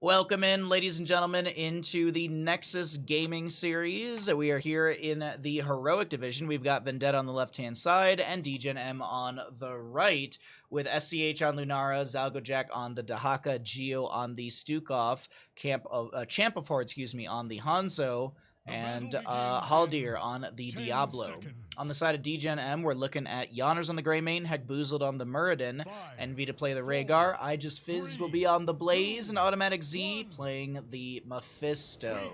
Welcome in, ladies and gentlemen, into the Nexus gaming series. We are here in the Heroic Division. We've got Vendetta on the left-hand side and Degen.M on the right, with SCH on Lunara, Zalgojack on the Dahaka, Geo on the Stukov, Champ of Horde, on the Hanzo, and Haldir on the Diablo. On the side of Degen.M, we're looking at Yonners on the Greymane, Hekboozled on the Muradin, Envy to play the Rhaegar, I Just Fizz will be on the Blaze, and Automatic Z playing the Mephisto.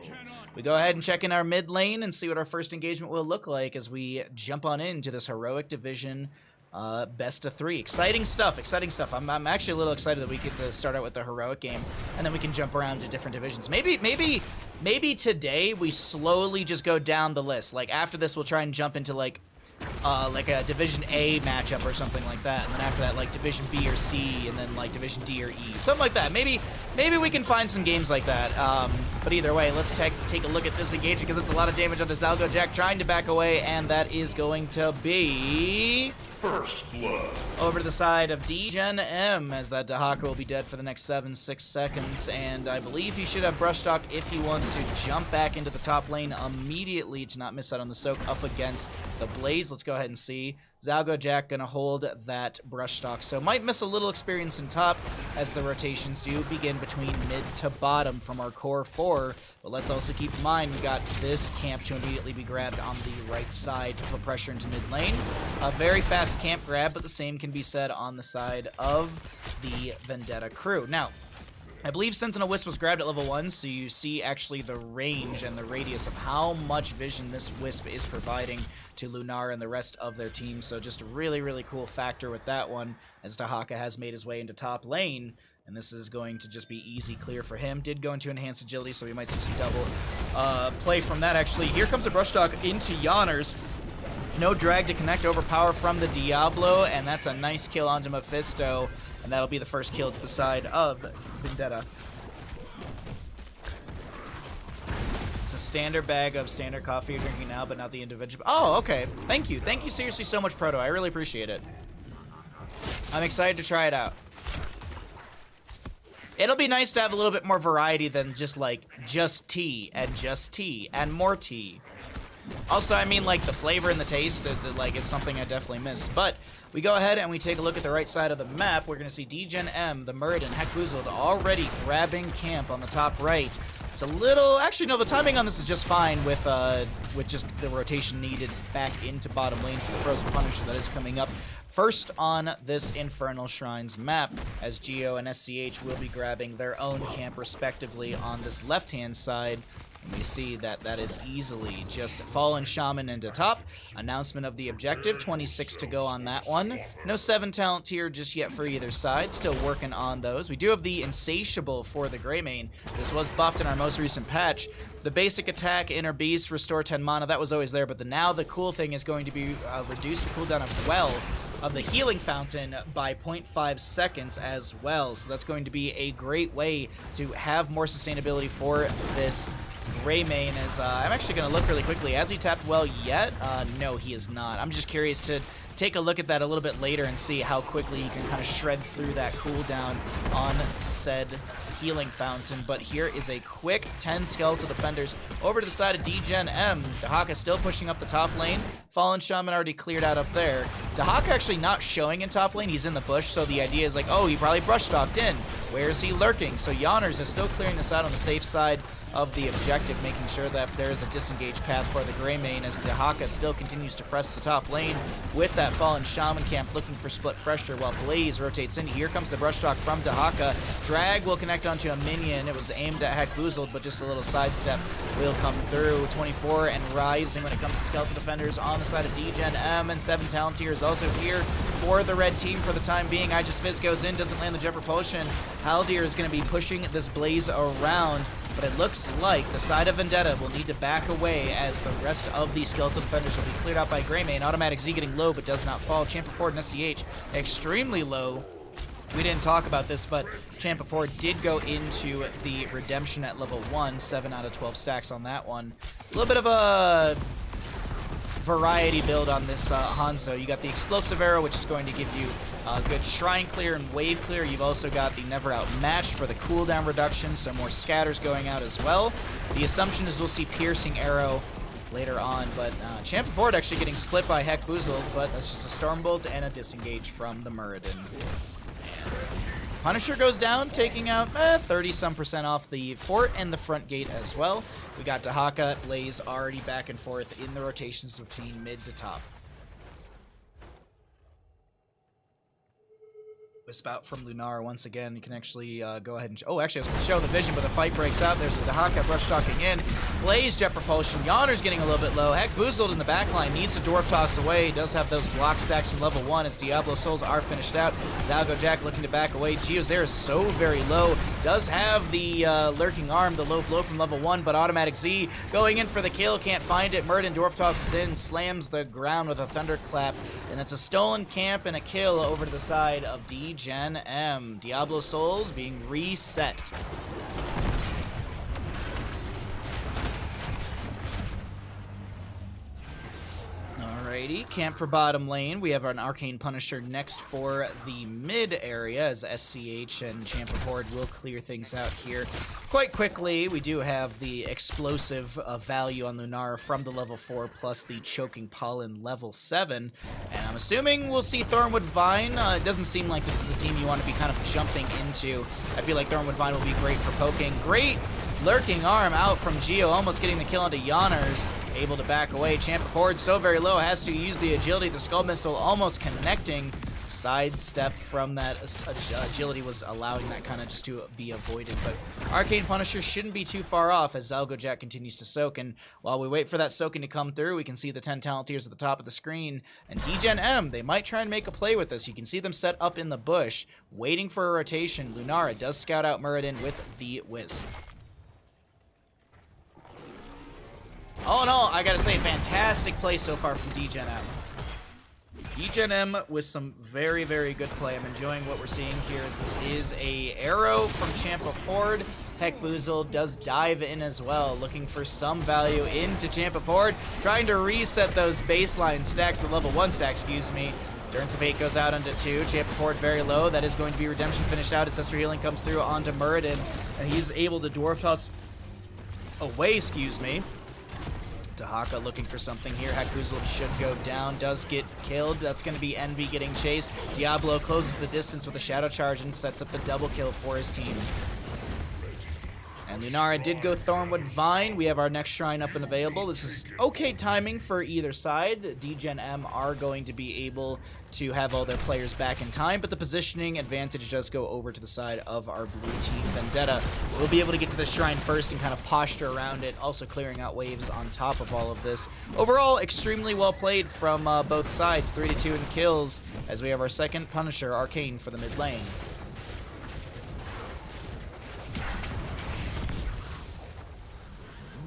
We go ahead and check in our mid lane and see what our first engagement will look like as we jump on into this Heroic Division best of 3. Exciting stuff, exciting stuff. I'm actually a little excited that we get to start out with the Heroic game, and then we can jump around to different divisions. Maybe today we slowly just go down the list. Like after this, we'll try and jump into like a Division A matchup or something like that, and then after that, like Division B or C, and then like Division D or E, something like that. Maybe we can find some games like that. But either way, let's take a look at this engagement because it's a lot of damage onto Zalgojack trying to back away, and that is going to be First Blood. Over to the side of Degen.M, as that Dahaka will be dead for the next 7-6 seconds, and I believe he should have brush stock if he wants to jump back into the top lane immediately to not miss out on the soak up against the Blaze. Let's go ahead and see. Zalgojack gonna hold that brush stock, so might miss a little experience in top as the rotations do begin between mid to bottom from our core 4. But let's also keep in mind we got this camp to immediately be grabbed on the right side to put pressure into mid lane. A very fast camp grab, but the same can be said on the side of the Vendetta crew. Now, I believe Sentinel Wisp was grabbed at level 1, so you see actually the range and the radius of how much vision this Wisp is providing to Lunara and the rest of their team. So just a really, really cool factor with that one, as Dahaka has made his way into top lane. And this is going to just be easy clear for him. Did go into Enhanced Agility, so we might see some double play from that, actually. Here comes a brush stock into Yonners. No drag to connect, overpower from the Diablo, and that's a nice kill onto Mephisto. And that'll be the first kill to the side of Vendetta. It's a standard bag of standard coffee you're drinking now, but not the individual. Oh, okay. Thank you. Thank you seriously so much, Proto. I really appreciate it. I'm excited to try it out. It'll be nice to have a little bit more variety than just like just tea and more tea. Also, I mean, like the flavor and the taste, like it's something I definitely missed. But we go ahead and we take a look at the right side of the map. We're going to see Degen.M, the Muradin, Hekboozled already grabbing camp on the top right. It's a little, actually no, the timing on this is just fine with just the rotation needed back into bottom lane for the Frozen Punisher that is coming up first on this Infernal Shrines map, as Geo and SCH will be grabbing their own camp respectively on this left-hand side. And you see that that is easily just Fallen Shaman into top. Announcement of the objective, 26 to go on that one. No 7 talent tier just yet for either side, still working on those. We do have the Insatiable for the Greymane. This was buffed in our most recent patch. The basic attack, Inner Beast, restore 10 mana, that was always there, but now the cool thing is going to be reduce the cooldown of of the Healing Fountain by 0.5 seconds as well. So that's going to be a great way to have more sustainability for this Greymane. As I'm actually going to look really quickly. Has he tapped well yet? No, he is not. I'm just curious to take a look at that a little bit later and see how quickly he can kind of shred through that cooldown on said Healing Fountain. But here is a quick 10 Skeletal Defenders over to the side of Degen.M. Dahaka still pushing up the top lane. Fallen Shaman already cleared out up there. Dahaka actually not showing in top lane. He's in the bush, so the idea is like, oh, he probably brush stalked in. Where is he lurking? So Yonners is still clearing this out on the safe side of the objective, making sure that there is a disengaged path for the Greymane, as Dahaka still continues to press the top lane with that Fallen Shaman camp, looking for split pressure while Blaze rotates in. Here comes the brush stalk from Dahaka. Drag will connect onto a minion. It was aimed at Hekboozled, but just a little sidestep will come through. 24 and rising when it comes to Skeletal Defenders on the side of Degen.M, and 7 talent tier is also here for the red team for the time being. I Just Fizz goes in, doesn't land the Jet Propulsion. Haldir is going to be pushing this Blaze around, but it looks like the side of Vendetta will need to back away as the rest of the Skeletal Defenders will be cleared out by Greymane. Automatic Z getting low but does not fall. Champ of Horde and SCH extremely low. We didn't talk about this, but Champ of Horde did go into the Redemption at level 1, 7 out of 12 stacks on that one. A little bit of a variety build on this Hanzo. You got the explosive arrow, which is going to give you good shrine clear and wave clear. You've also got the never outmatched for the cooldown reduction, so more scatters going out as well. The assumption is we'll see piercing arrow later on, but Champion Forward actually getting split by Heckboozled, but that's just a Stormbolt and a disengage from the Muradin. Punisher goes down, taking out 30-some% off the fort and the front gate as well. We got Dahaka, Blaze already back and forth in the rotations between mid to top. Wisp out from Lunar once again. You can actually go ahead and... Oh, actually, I was going to show the vision, but the fight breaks out. There's a Dahaka brush talking in. Blaze, jet propulsion. Yawner's getting a little bit low. Heckboozled in the backline. Needs to dwarf toss away. Does have those block stacks from level 1 as Diablo Souls are finished out. Zalgojack looking to back away. Geozair is so very low. Does have the lurking arm, the low blow from level 1, but Automatic Z going in for the kill. Can't find it. Muradin dwarf tosses in. Slams the ground with a thunderclap. And that's a stolen camp and a kill over to the side of Degen.M. Diablo Souls being reset. Alrighty, camp for bottom lane. We have an Arcane Punisher next for the mid area as SCH and Champion Forward will clear things out here quite quickly. We do have the explosive value on Lunara from the level 4 plus the Choking Pollen level 7. And I'm assuming we'll see Thornwood Vine. It doesn't seem like this is a team you want to be kind of jumping into. I feel like Thornwood Vine will be great for poking. Great lurking arm out from Geo, almost getting the kill onto Yawners. Able to back away. Champion Forward so very low, has to use the agility. The Skull Missile almost connecting. Sidestep from that agility was allowing that kind of just to be avoided. But Arcane Punisher shouldn't be too far off as Zalgojack continues to soak. And while we wait for that soaking to come through, we can see the 10 Talonteers at the top of the screen. And Degen.M, they might try and make a play with this. You can see them set up in the bush, waiting for a rotation. Lunara does scout out Muradin with the Wisp. All in all, I gotta say, fantastic play so far from Degen.M. Degen.M with some very, very good play. I'm enjoying what we're seeing here as this is a arrow from Champa Forward. Heckboozled does dive in as well, looking for some value into Champa Forward, trying to reset those baseline stacks, the level 1 stack, excuse me. Endurance of 8 goes out onto 2. Champa Forward very low. That is going to be Redemption finished out. Ancestor Healing comes through onto Muradin, and he's able to dwarf toss away, excuse me. Dahaka looking for something here. Heckboozled should go down, does get killed. That's going to be Envy getting chased. Diablo closes the distance with a Shadow Charge and sets up the double kill for his team. And Lunara did go Thornwood Vine. We have our next shrine up and available. This is okay timing for either side. Degen.M are going to be able to have all their players back in time, but the positioning advantage does go over to the side of our blue team. Vendetta will be able to get to the shrine first and kind of posture around it, also clearing out waves on top of all of this. Overall, extremely well played from both sides. 3-2 in kills as we have our second Punisher, Arcane, for the mid lane.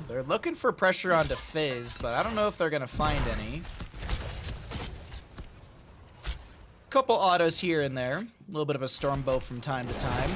They're looking for pressure onto Fizz, but I don't know if they're going to find any. Couple autos here and there. A little bit of a Stormbow from time to time.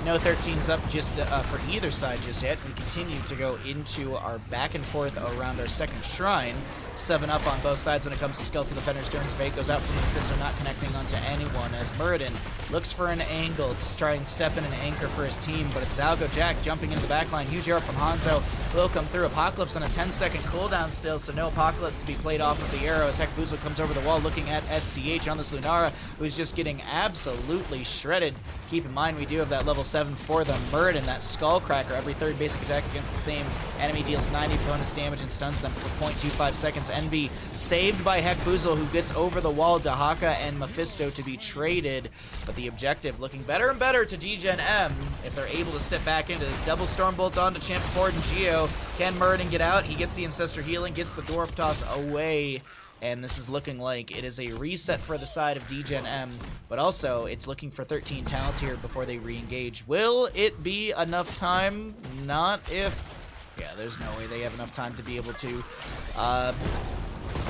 No 13's up just for either side just yet. We continue to go into our back and forth around our second shrine. 7 up on both sides when it comes to Skeletal Defenders. Endurance of 8 goes out from the Mephisto, not connecting onto anyone as Muradin looks for an angle to try and step in and anchor for his team, but it's Zalgojack jumping into the backline. Huge arrow from Hanzo will come through. Apocalypse on a 10-second cooldown still, so no Apocalypse to be played off of the arrow as Heckboozled comes over the wall looking at SCH on this Lunara, who's just getting absolutely shredded. Keep in mind, we do have that level 7 for the Muradin, that Skullcracker. Every third basic attack against the same enemy deals 90 bonus damage and stuns them for 0.25 seconds. Envy saved by Heckboozled, who gets over the wall. Dahaka and Mephisto to be traded, but the objective looking better and better to Degen.M if they're able to step back into this. Double Stormbolt onto Champion Forward and Geo. Can Muradin get out? He gets the Ancestor Healing, gets the Dwarf Toss away. And this is looking like it is a reset for the side of Degen.M, but also it's looking for 13 Talonteer before they re-engage. Will it be enough time? Not if... Yeah, there's no way they have enough time to be able to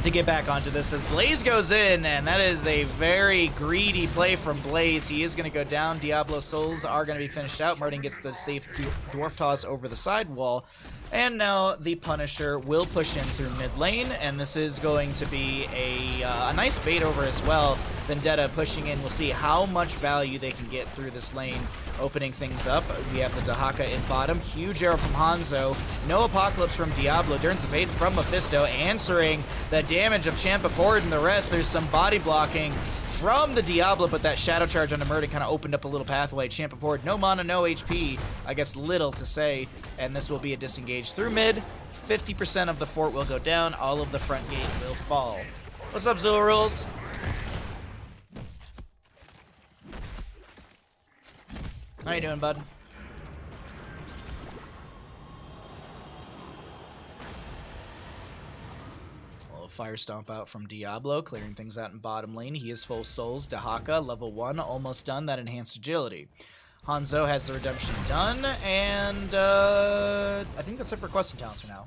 to get back onto this as Blaze goes in, and that is a very greedy play from Blaze. He is going to go down. Diablo Souls are going to be finished out. Martin gets the safe Dwarf Toss over the side wall. And now the Punisher will push in through mid lane, and this is going to be a nice bait over as well. Vendetta pushing in. We'll see how much value they can get through this lane, opening things up. We have the Dahaka in bottom. Huge arrow from Hanzo. No Apocalypse from Diablo. Durance of Fate from Mephisto, answering the damage of Champa Forward and the rest. There's some body blocking from the Diablo, but that Shadow Charge on Murder kind of opened up a little pathway. Champa Forward, no mana, no HP. I guess little to say, and this will be a disengage through mid. 50% of the fort will go down. All of the front gate will fall. What's up, Zul Rules? How you doing, bud? Fire Stomp out from Diablo, clearing things out in bottom lane. He is full souls. Dahaka, level 1, almost done. That enhanced agility. Hanzo has the redemption done, and I think that's it for questing talents for now.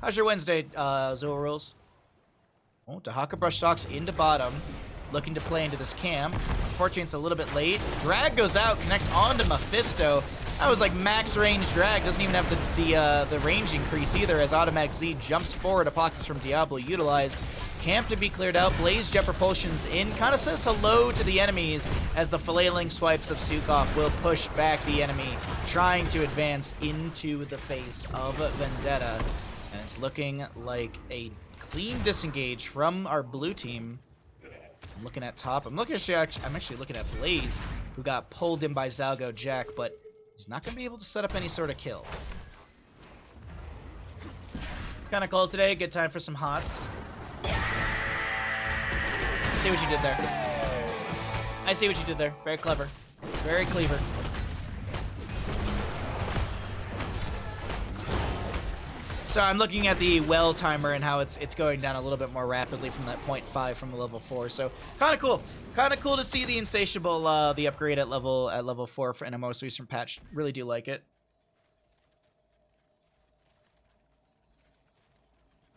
How's your Wednesday, Zul Rules? Oh, Dahaka brush stocks into bottom, looking to play into this camp. Unfortunately, it's a little bit late. Drag goes out, connects onto Mephisto. That was like max range drag. Doesn't even have the range increase either, as Automatic Z jumps forward. Apocalypse from Diablo utilized. Camp to be cleared out. Blaze Jet Propulsion's in. Kind of says hello to the enemies as the flailing swipes of Stukov will push back the enemy, trying to advance into the face of Vendetta. And it's looking like a clean disengage from our blue team. I'm looking at top. I'm actually looking at Blaze, who got pulled in by Zalgo Jack, but he's not going to be able to set up any sort of kill. Kind of cold today. Good time for some hots. See what you did there. I see what you did there. Very clever. Very clever. So I'm looking at the well timer and how it's going down a little bit more rapidly from that 0.5 from the level 4. So kind of cool. Kind of cool to see the Insatiable, the upgrade at level 4 in a most recent patch. Really do like it.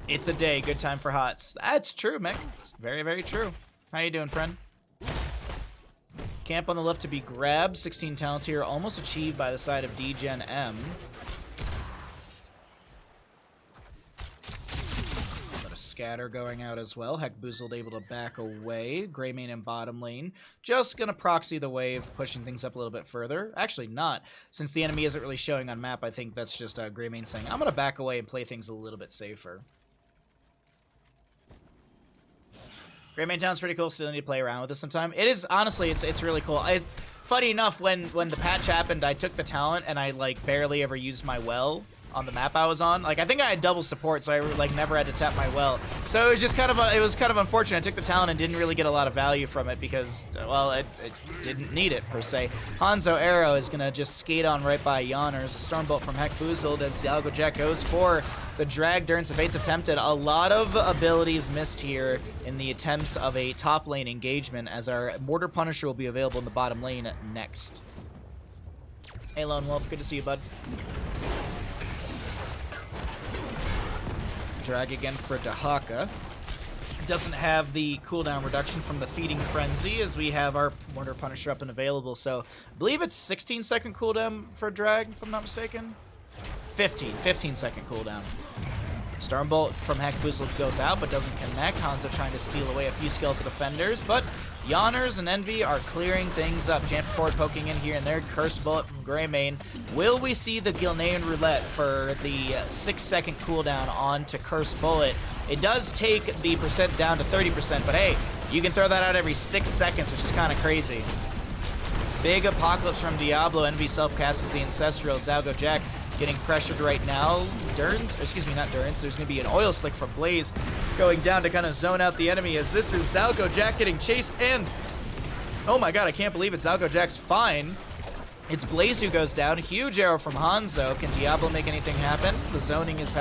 It's a day. Good time for hots. That's true, Mick. It's very, very true. How you doing, friend? Camp on the left to be grabbed. 16 talent here, almost achieved by the side of Degen.M. Scatter going out as well. Heckboozled able to back away. Greymane in bottom lane. Just gonna proxy the wave, pushing things up a little bit further. Actually not. Since the enemy isn't really showing on map, I think that's just Greymane saying, I'm gonna back away and play things a little bit safer. Greymane Town's pretty cool. Still need to play around with this sometime. It is, honestly, it's really cool. Funny enough, when the patch happened, I took the talent and I like barely ever used my well on the map I was on. Like, I think I had double support, so I like never had to tap my well. So it was just kind of unfortunate. I took the talent and didn't really get a lot of value from it because, well, it didn't need it per se. Hanzo Arrow is gonna just skate on right by Yawners. A Stormbolt from Heckboozled as Dialgo Jack goes for the drag. Durance of Fate's attempted. A lot of abilities missed here in the attempts of a top lane engagement, as our Mortar Punisher will be available in the bottom lane next. Hey Lone Wolf, good to see you, bud. Drag again for Dahaka. Doesn't have the cooldown reduction from the Feeding Frenzy, as we have our Mortar Punisher up and available. So I believe it's 16-second cooldown for drag, if I'm not mistaken. 15-second cooldown. Stormbolt from Heckboozled goes out, but doesn't connect. Hanzo trying to steal away a few skeletal defenders, but Yawners and Envy are clearing things up. Champa Forward poking in here and there. Curse Bullet from Greymane. Will we see the Gilnean Roulette for the 6-second cooldown on to Curse Bullet? It does take the percent down to 30%, but hey, you can throw that out every 6 seconds, which is kind of crazy. Big Apocalypse from Diablo. Envy self-casts the Ancestral. Zalgo Jack getting pressured right now. Not Durance. There's going to be an Oil Slick from Blaze going down to kind of zone out the enemy, as this is Zalgo Jack getting chased, and oh my god, I can't believe it. Zalgo Jack's fine. It's Blaze who goes down. Huge arrow from Hanzo. Can Diablo make anything happen? The zoning is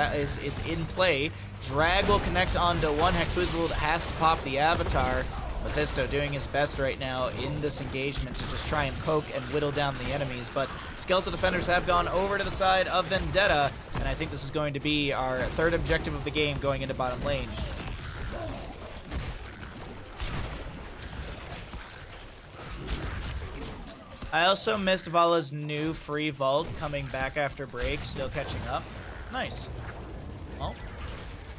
in play. Drag will connect onto one. Heckboozled has to pop the Avatar. Mephisto doing his best right now in this engagement to just try and poke and whittle down the enemies, but Skeletal Defenders have gone over to the side of Vendetta, and I think this is going to be our third objective of the game going into bottom lane. I also missed Vala's new free vault coming back after break, still catching up. Nice. Well,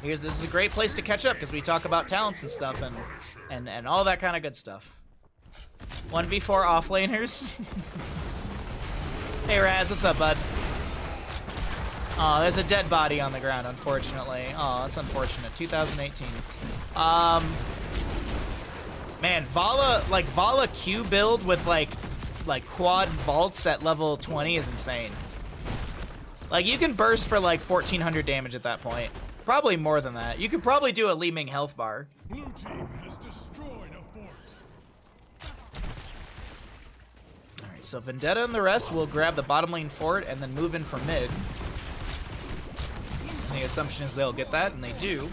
this is a great place to catch up because we talk about talents and stuff and all that kind of good stuff. 1v4 offlaners. Hey Raz, what's up, bud? Oh, there's a dead body on the ground, unfortunately. Oh, that's unfortunate. 2018. Man, Vala Q build with like quad vaults at level 20 is insane. Like, you can burst for like 1400 damage at that point. Probably more than that. You could probably do a Li Ming health bar. Blue team has destroyed a fort. Alright, so Vendetta and the rest will grab the bottom lane fort and then move in from mid. And the assumption is they'll get that, and they do.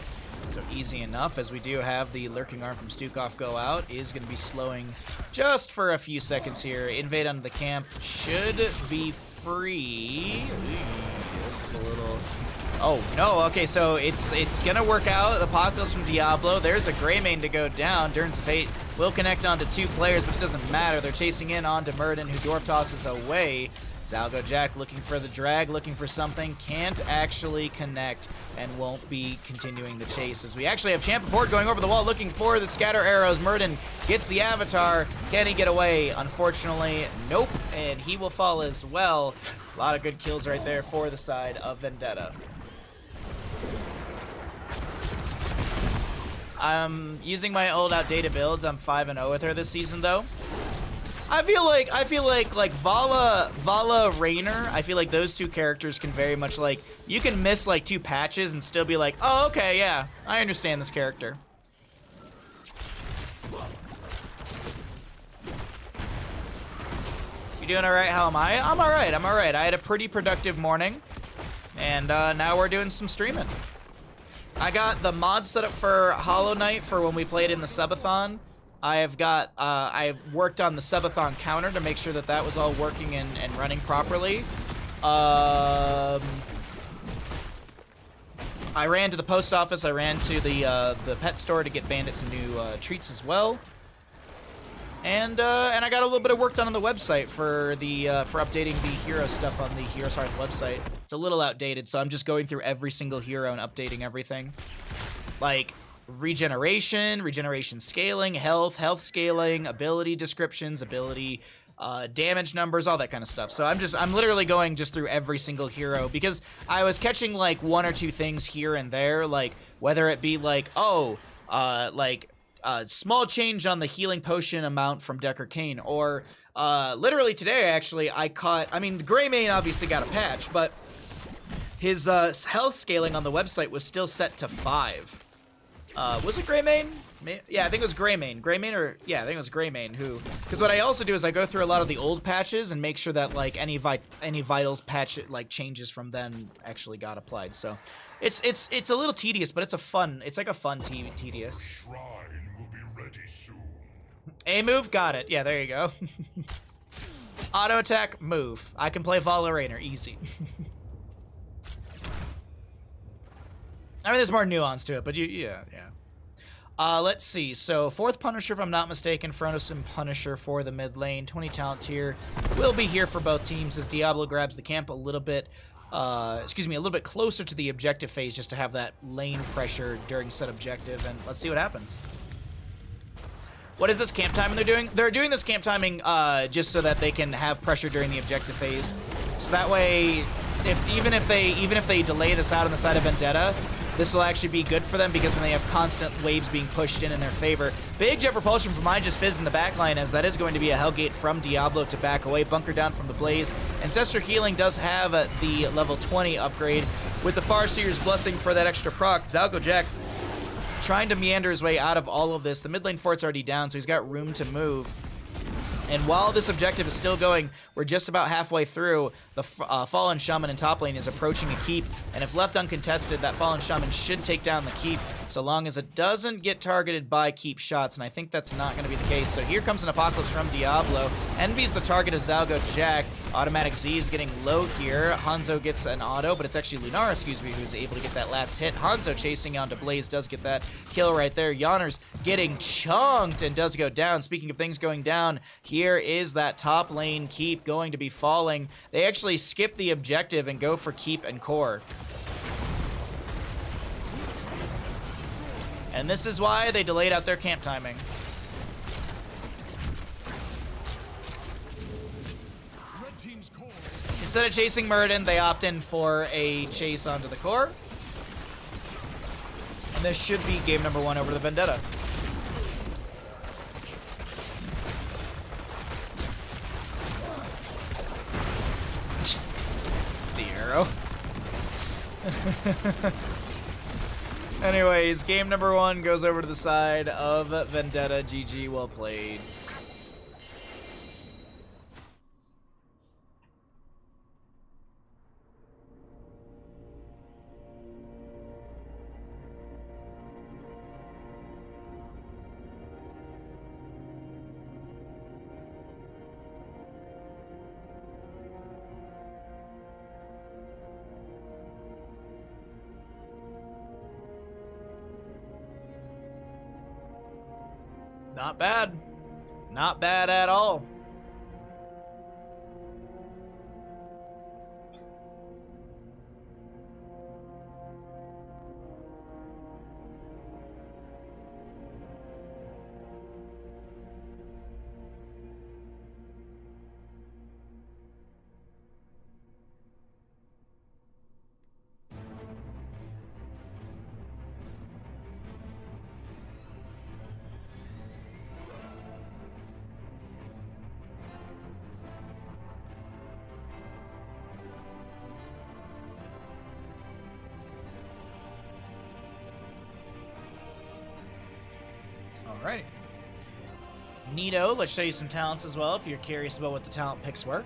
So easy enough, as we do have the Lurking Arm from Stukov go out, is going to be slowing just for a few seconds here. Invade onto the camp should be free. Ooh, this is a little... Oh, no, okay, so it's going to work out. Apocalypse from Diablo. There's a Greymane to go down. Durns of Fate will connect onto two players, but it doesn't matter. They're chasing in onto Murden, who Dwarf tosses away. Zalgo Jack looking for the drag, looking for something, can't actually connect and won't be continuing the chase as we actually have Champ Ford going over the wall looking for the scatter arrows. Murden gets the avatar. Can he get away? Unfortunately, nope, and he will fall as well. A lot of good kills right there for the side of Vendetta. I'm using my old outdated builds. I'm 5-0 with her this season though. I feel like Vala Raynor, I feel like those two characters can very much like, you can miss like 2 patches and still be like, oh, okay, yeah, I understand this character. You doing all right? How am I? I'm all right. I'm all right. I had a pretty productive morning, and now we're doing some streaming. I got the mod set up for Hollow Knight for when we played in the subathon. I worked on the subathon counter to make sure that that was all working and running properly. I ran to the post office. I ran to the pet store to get Bandit some new treats as well. And I got a little bit of work done on the website for updating the hero stuff on the Heroes Hearth website. It's a little outdated, so I'm just going through every single hero and updating everything. Like regeneration scaling, health scaling, ability descriptions, ability damage numbers, all that kind of stuff. So I'm literally going just through every single hero because I was catching like 1 or 2 things here and there, like whether it be like, small change on the healing potion amount from Decker Kane, or literally today actually Greymane obviously got a patch, but his health scaling on the website was still set to 5. Was it Greymane? Yeah, I think it was Greymane. I think it was Greymane who... Because what I also do is I go through a lot of the old patches and make sure that, like, any vitals patch, like, changes from then actually got applied. So, it's a little tedious, but it's like a fun tedious. Shrine will be ready soon. A move? Got it. Yeah, there you go. Auto attack, move. I can play Vala Raynor, easy. I mean, there's more nuance to it, but yeah. Let's see. So, 4th Punisher, if I'm not mistaken, Fronos and Punisher for the mid lane. 20 talent tier will be here for both teams as Diablo grabs the camp a little bit closer to the objective phase just to have that lane pressure during said objective, and let's see what happens. What is this camp timing they're doing? They're doing this camp timing just so that they can have pressure during the objective phase. So that way, even if they delay this out on the side of Vendetta, this will actually be good for them because then they have constant waves being pushed in their favor. Big jet propulsion from mine just fizzed in the backline, as that is going to be a Hellgate from Diablo to back away. Bunker down from the Blaze. Ancestor Healing does have the level 20 upgrade with the Farseer's Blessing for that extra proc. Zalgo Jack trying to meander his way out of all of this. The mid lane fort's already down, so he's got room to move. And while this objective is still going, we're just about halfway through. The Fallen Shaman in top lane is approaching a keep, and if left uncontested, that Fallen Shaman should take down the keep. so long as it doesn't get targeted by keep shots, and I think that's not going to be the case. So here comes an Apocalypse from Diablo. Envy's the target of Zalgo Jack. Automatic Z is getting low here. Hanzo gets an auto, but it's actually Lunara, excuse me, who's able to get that last hit. Hanzo chasing onto Blaze does get that kill right there. Yawner's getting chunked and does go down. Speaking of things going down, here is that top lane keep going to be falling. They actually skip the objective and go for keep and core. And this is why they delayed out their camp timing. Instead of chasing Muradin, they opt in for a chase onto the core. And this should be game number 1 over the Vendetta. The arrow. Anyways, game number 1 goes over to the side of Vendetta. GG, well played. Not bad. Not bad at all. Alrighty. Neato, let's show you some talents as well if you're curious about what the talent picks were.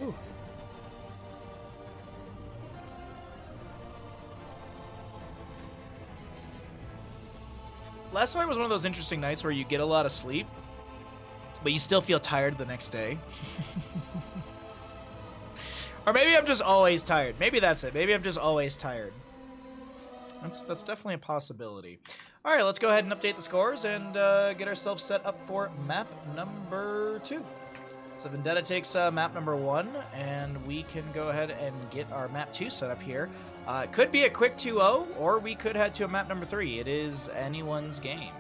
Ooh. Last night was one of those interesting nights where you get a lot of sleep, but you still feel tired the next day. Or maybe I'm just always tired. Maybe that's it. Maybe I'm just always tired. That's definitely a possibility. All right, let's go ahead and update the scores and get ourselves set up for map number 2. So Vendetta takes map number 1, and we can go ahead and get our map 2 set up here. It could be a quick 2-0, or we could head to a map number 3. It is anyone's game.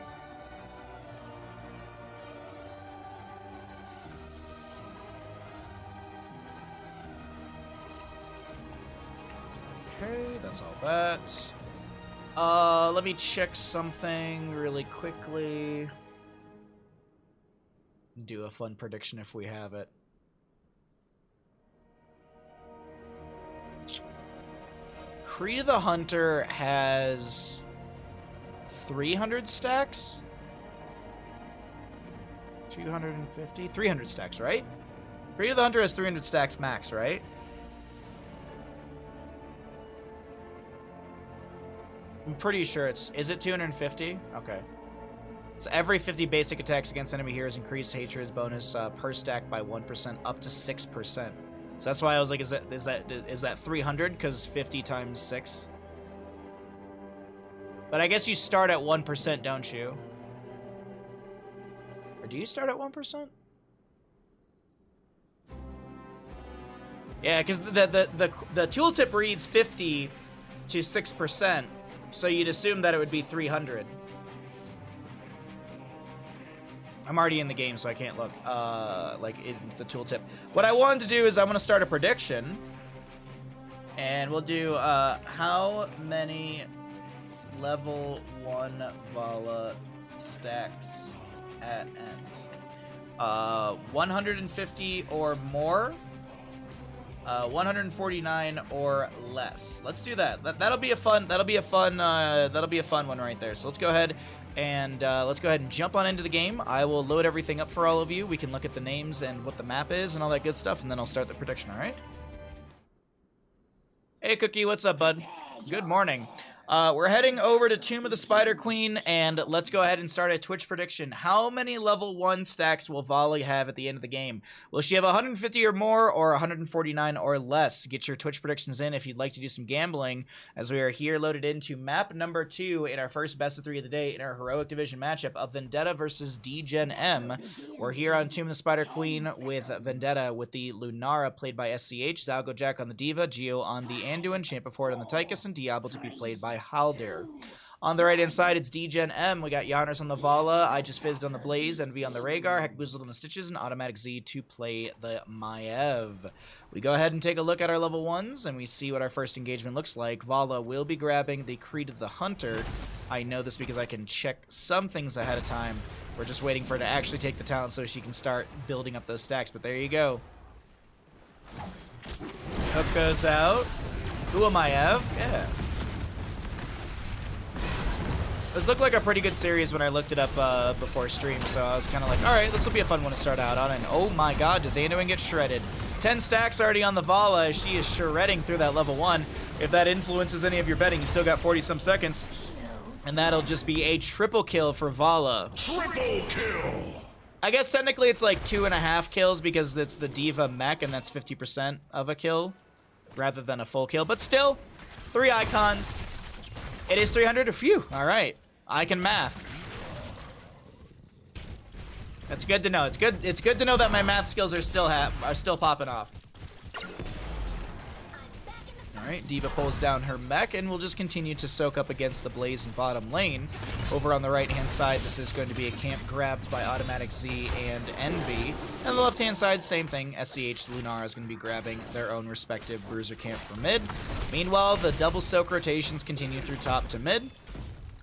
Okay, that's all that. Let me check something really quickly. Do a fun prediction if we have it. Creed of the Hunter has 300 stacks? 250? 300 stacks, right? Creed of the Hunter has 300 stacks max, right? I'm pretty sure it's... Is it 250? Okay. So every 50 basic attacks against enemy heroes increase hatred bonus per stack by 1% up to 6%. So that's why I was like, is that 300? Because 50 times 6. But I guess you start at 1%, don't you? Or do you start at 1%? Yeah, because the tooltip reads 50 to 6%. So you'd assume that it would be 300. I'm already in the game, so I can't look, like, in the tooltip. What I wanted to do is I want to start a prediction. And we'll do, how many level 1 Vala stacks at end? 150 or more. 149 or less. Let's do that. That'll be a fun one right there. So let's go ahead And let's go ahead and jump on into the game. I will load everything up for all of you. We can look at the names and what the map is and all that good stuff, and then I'll start the prediction, all right? Hey, Cookie, what's up, bud? Good morning. We're heading over to Tomb of the Spider Queen, and let's go ahead and start a Twitch prediction. How many level 1 stacks will Volley have at the end of the game? Will she have 150 or more, or 149 or less? Get your Twitch predictions in if you'd like to do some gambling, as we are here loaded into map number 2 in our first best of 3 of the day in our Heroic Division matchup of Vendetta versus Degen.M. We're here on Tomb of the Spider Queen with Vendetta with the Lunara played by SCH, Zalgo Jack on the Diva, Geo on the Anduin, Champa Ford on the Tychus, and Diablo to be played by Haldir. On the right-hand side, it's Degen.M. We got Yanners on the Vala, I just fizzed on the Blaze, Envy on the Rhaegar, Heckboozled on the Stitches, and Automatic Z to play the Maiev. We go ahead and take a look at our level 1s, and we see what our first engagement looks like. Vala will be grabbing the Creed of the Hunter. I know this because I can check some things ahead of time. We're just waiting for her to actually take the talent so she can start building up those stacks, but there you go. Hook goes out. Ooh, a Maiev? Yeah. This looked like a pretty good series when I looked it up before stream, so I was kind of like, alright, this will be a fun one to start out on, and oh my god, does Anduin get shredded. 10 stacks already on the Vala as she is shredding through that level 1. If that influences any of your betting, you still got 40-some seconds, and that'll just be a triple kill for Vala. Triple kill! I guess technically it's like 2.5 kills because it's the Diva mech, and that's 50% of a kill, rather than a full kill, but still, 3 icons. It is 300. Phew. All right. I can math. That's good to know. It's good. It's good to know that my math skills are still popping off. All right. Diva pulls down her mech, and we'll just continue to soak up against the Blaze in bottom lane. Over on the right-hand side, this is going to be a camp grabbed by Automatic Z and Envy. And the left-hand side, same thing. SCH Lunara is going to be grabbing their own respective bruiser camp for mid. Meanwhile, the double soak rotations continue through top to mid,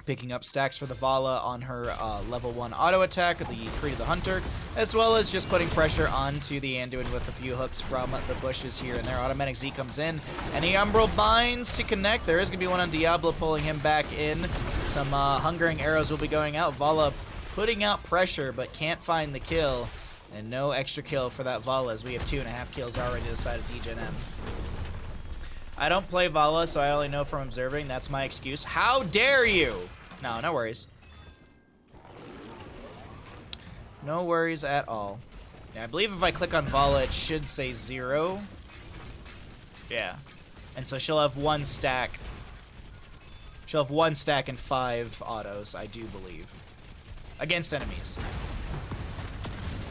picking up stacks for the Vala on her level 1 auto attack, the Creed of the Hunter, as well as just putting pressure onto the Anduin with a few hooks from the bushes here and there. Automatic Z comes in, and the Umbral binds to connect. There is going to be one on Diablo pulling him back in. Some hungering arrows will be going out. Vala putting out pressure, but can't find the kill. And no extra kill for that Vala, as we have 2.5 kills already to the side of Degen.M. I don't play Vala, so I only know from observing. That's my excuse. How dare you? No, no worries. No worries at all. Yeah, I believe if I click on Vala, it should say 0. Yeah. And so she'll have 1 stack. She'll have 1 stack and 5 autos, I do believe. Against enemies.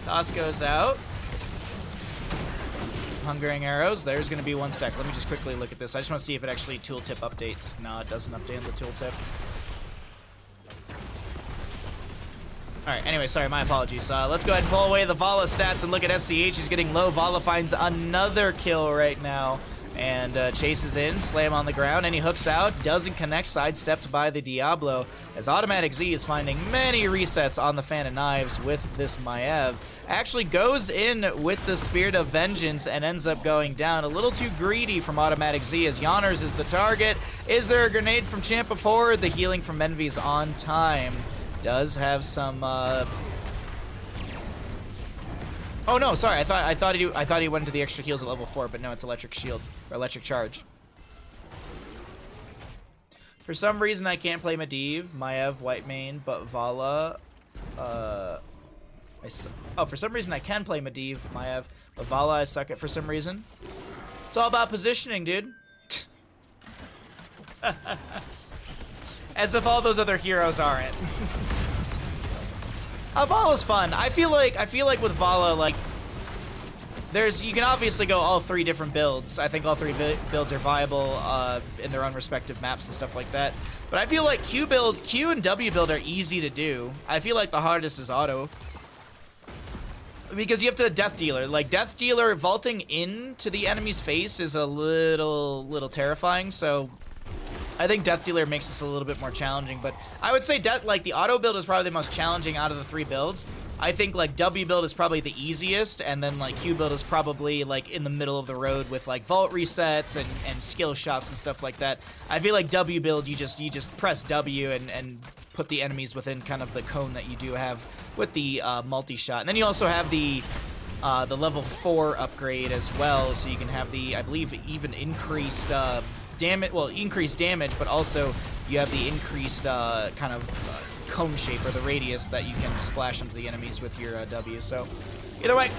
Toss goes out. Hungering arrows. There's going to be 1 stack. Let me just quickly look at this. I just want to see if it actually tooltip updates. No, it doesn't update the tooltip. Alright, anyway, sorry, my apologies. Let's go ahead and pull away the Vala stats and look at SCH. He's getting low. Vala finds another kill right now and chases in, slam on the ground, and he hooks out. Doesn't connect, sidestepped by the Diablo, as Automatic Z is finding many resets on the Fan of Knives with this Maiev. Actually goes in with the Spirit of Vengeance and ends up going down. A little too greedy from Automatic Z, as Yanners is the target. Is there a grenade from Champa Ford? The healing from Envy's on time. Does have some oh no, sorry. I thought he went into the extra heals at level 4, but no, it's electric shield or electric charge. For some reason I can't play Medivh, Maiev, white main, but Vala oh, for some reason I can play Medivh, Maiev, but Vala I suck at for some reason. It's all about positioning, dude. As if all those other heroes aren't. Vala's fun. I feel like with Vala, like, you can obviously go all 3 different builds. I think all 3 builds are viable in their own respective maps and stuff like that. But I feel like Q and W build are easy to do. I feel like the hardest is auto, because you have to Death Dealer. Like, Death Dealer vaulting into the enemy's face is a little terrifying. So I think Death Dealer makes this a little bit more challenging, but I would say like the auto build is probably the most challenging out of the 3 builds. I think like W build is probably the easiest, and then like Q build is probably like in the middle of the road with like vault resets and skill shots and stuff like that. I feel like W build, you just press W and put the enemies within kind of the cone that you do have with the multi-shot. And then you also have the level 4 upgrade as well, so you can have the, I believe, even increased damage, well, increased damage, but also you have the increased kind of cone shape, or the radius that you can splash into the enemies with your W. So either way,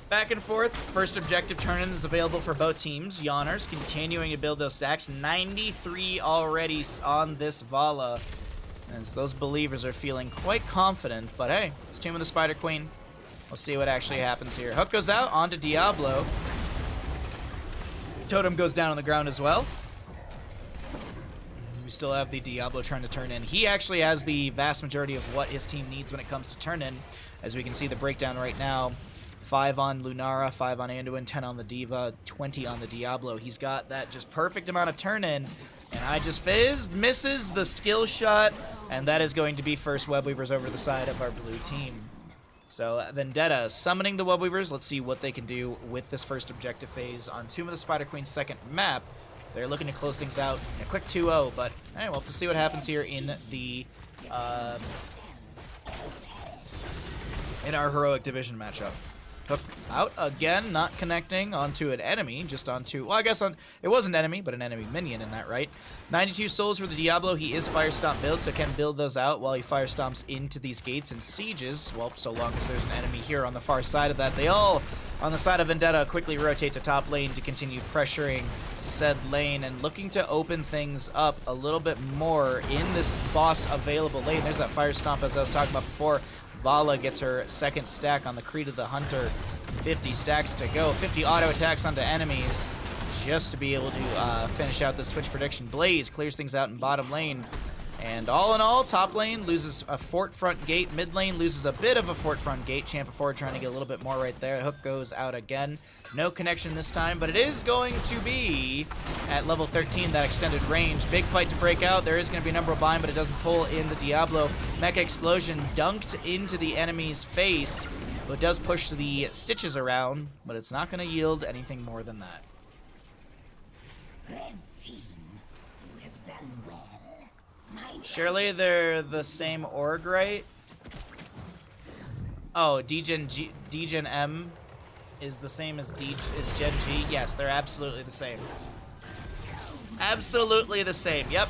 back and forth. First objective turn-in is available for both teams. Yawners continuing to build those stacks. 93 already on this Vala, as those believers are feeling quite confident. But hey, it's Tomb of the Spider Queen. We'll see what actually happens here. Hook goes out onto Diablo. Totem goes down on the ground as well. We still have the Diablo trying to turn in. He actually has the vast majority of what his team needs when it comes to turn in. As we can see the breakdown right now. 5 on Lunara, 5 on Anduin, 10 on the Diva, 20 on the Diablo. He's got that just perfect amount of turn in. And I just fizzed, misses the skill shot. And that is going to be first Web Weavers over the side of our blue team. So Vendetta summoning the Web Weavers. Let's see what they can do with this first objective phase on Tomb of the Spider Queen's second map. They're looking to close things out in a quick 2-0, but hey, we'll have to see what happens here in the in our heroic division matchup. Hook out again, not connecting onto an enemy, just onto, well, I guess it was an enemy, but an enemy minion in that, right? 92 souls for the Diablo. He is Fire Stomp build, so can build those out while he Fire Stomps into these gates and sieges. Well, so long as there's an enemy here on the far side of that. They all, on the side of Vendetta, quickly rotate to top lane to continue pressuring said lane and looking to open things up a little bit more in this boss available lane. There's that Fire Stomp, as I was talking about before. Vala gets her second stack on the Creed of the Hunter. 50 stacks to go. 50 auto attacks onto enemies just to be able to finish out this Twitch prediction. Blaze clears things out in bottom lane. And all in all, top lane loses a fort front gate. Mid lane loses a bit of a fort front gate. Champa forward trying to get a little bit more right there. Hook goes out again. No connection this time, but it is going to be at level 13, that extended range. Big fight to break out. There is going to be a number of bind, but it doesn't pull in the Diablo. Mecha Explosion dunked into the enemy's face. So it does push the stitches around, but it's not going to yield anything more than that. Red team, you have done well. Surely they're the same org, right? Oh, Degen.M is the same as Gen G. Yes, they're absolutely the same. Absolutely the same. Yep.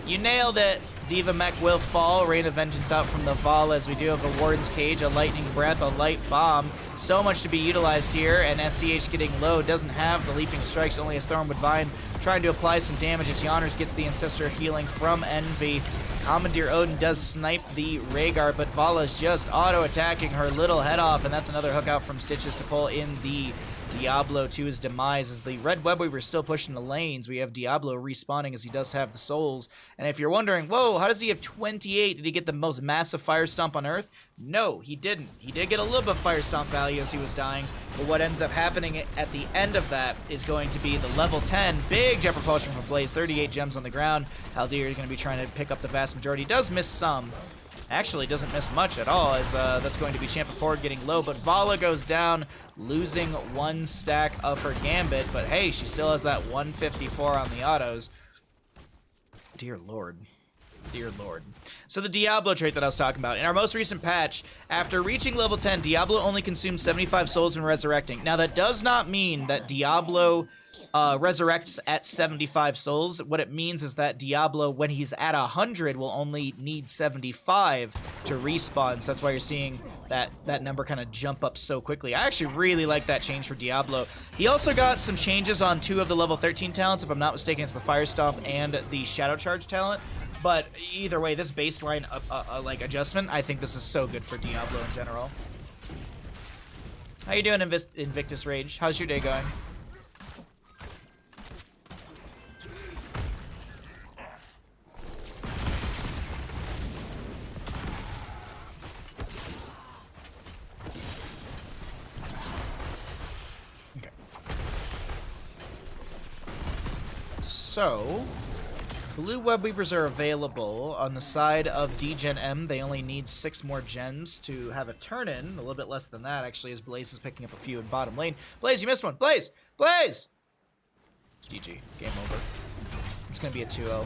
You nailed it. Diva Mech will fall. Rain of Vengeance out from the Vala, as we do have a Warden's Cage, a Lightning Breath, a Light Bomb. So much to be utilized here, and SCH getting low. Doesn't have the Leaping Strikes, only as Thornwood Vine trying to apply some damage as Yawners gets the Ancestor healing from Envy. Commandeer Odin does snipe the Rhaegar, but Vala's just auto-attacking her little head off, and that's another hook out from Stitches to pull in the Diablo to his demise. As the Red Web Weaver is still pushing the lanes, we have Diablo respawning as he does have the souls. And if you're wondering, whoa, how does he have 28? Did he get the most massive Fire Stomp on Earth? No, he didn't. He did get a little bit of Fire Stomp value as he was dying, but what ends up happening at the end of that is going to be the level 10 big jump propulsion from Blaze. 38 gems on the ground. Haldir is going to be trying to pick up the vast majority. He does miss some. Actually doesn't miss much at all, as that's going to be Champa forward getting low, but Vala goes down, losing one stack of her Gambit, but hey, she still has that 154 on the autos. Dear Lord. Dear Lord. So the Diablo trait that I was talking about, in our most recent patch, after reaching level 10, Diablo only consumes 75 souls when resurrecting. Now that does not mean that Diablo resurrects at 75 souls. What it means is that Diablo, when he's at 100, will only need 75 to respawn. So that's why you're seeing that number kind of jump up so quickly. I actually really like that change for Diablo. He also got some changes on 2 of the level 13 talents. If I'm not mistaken, it's the Fire Stomp and the Shadow Charge talent. But either way, this baseline like adjustment, I think this is so good for Diablo in general. How you doing, Invictus Rage? How's your day going? So, blue web weavers are available on the side of Degen.M. They only need 6 more gems to have a turn-in. A little bit less than that, actually, as Blaze is picking up a few in bottom lane. Blaze, you missed one. Blaze! Blaze! GG. Game over. It's going to be a 2-0.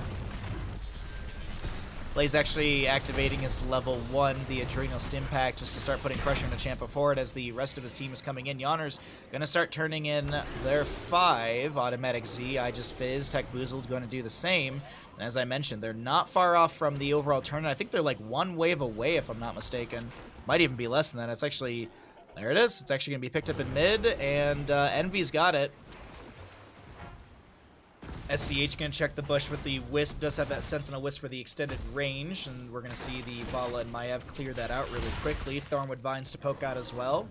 Blaze actually activating his level 1, the Adrenal Stim Pack, just to start putting pressure on the Champa forward as the rest of his team is coming in. Yawner's going to start turning in their 5 automatic Z. I just fizzed. Tech Boozled going to do the same. And as I mentioned, they're not far off from the overall turn. I think they're like 1 wave away, if I'm not mistaken. Might even be less than that. It's actually... There it is. It's actually going to be picked up in mid, and Envy's got it. SCH going to check the bush with the Wisp. Does have that Sentinel Wisp for the extended range, and we're going to see the Vala and Maiev clear that out really quickly. Thornwood Vines to poke out as well.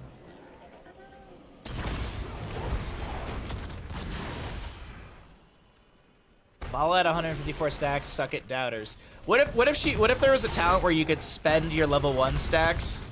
Vala at 154 stacks. Suck it, doubters. What if there was a talent where you could spend your level 1 stacks?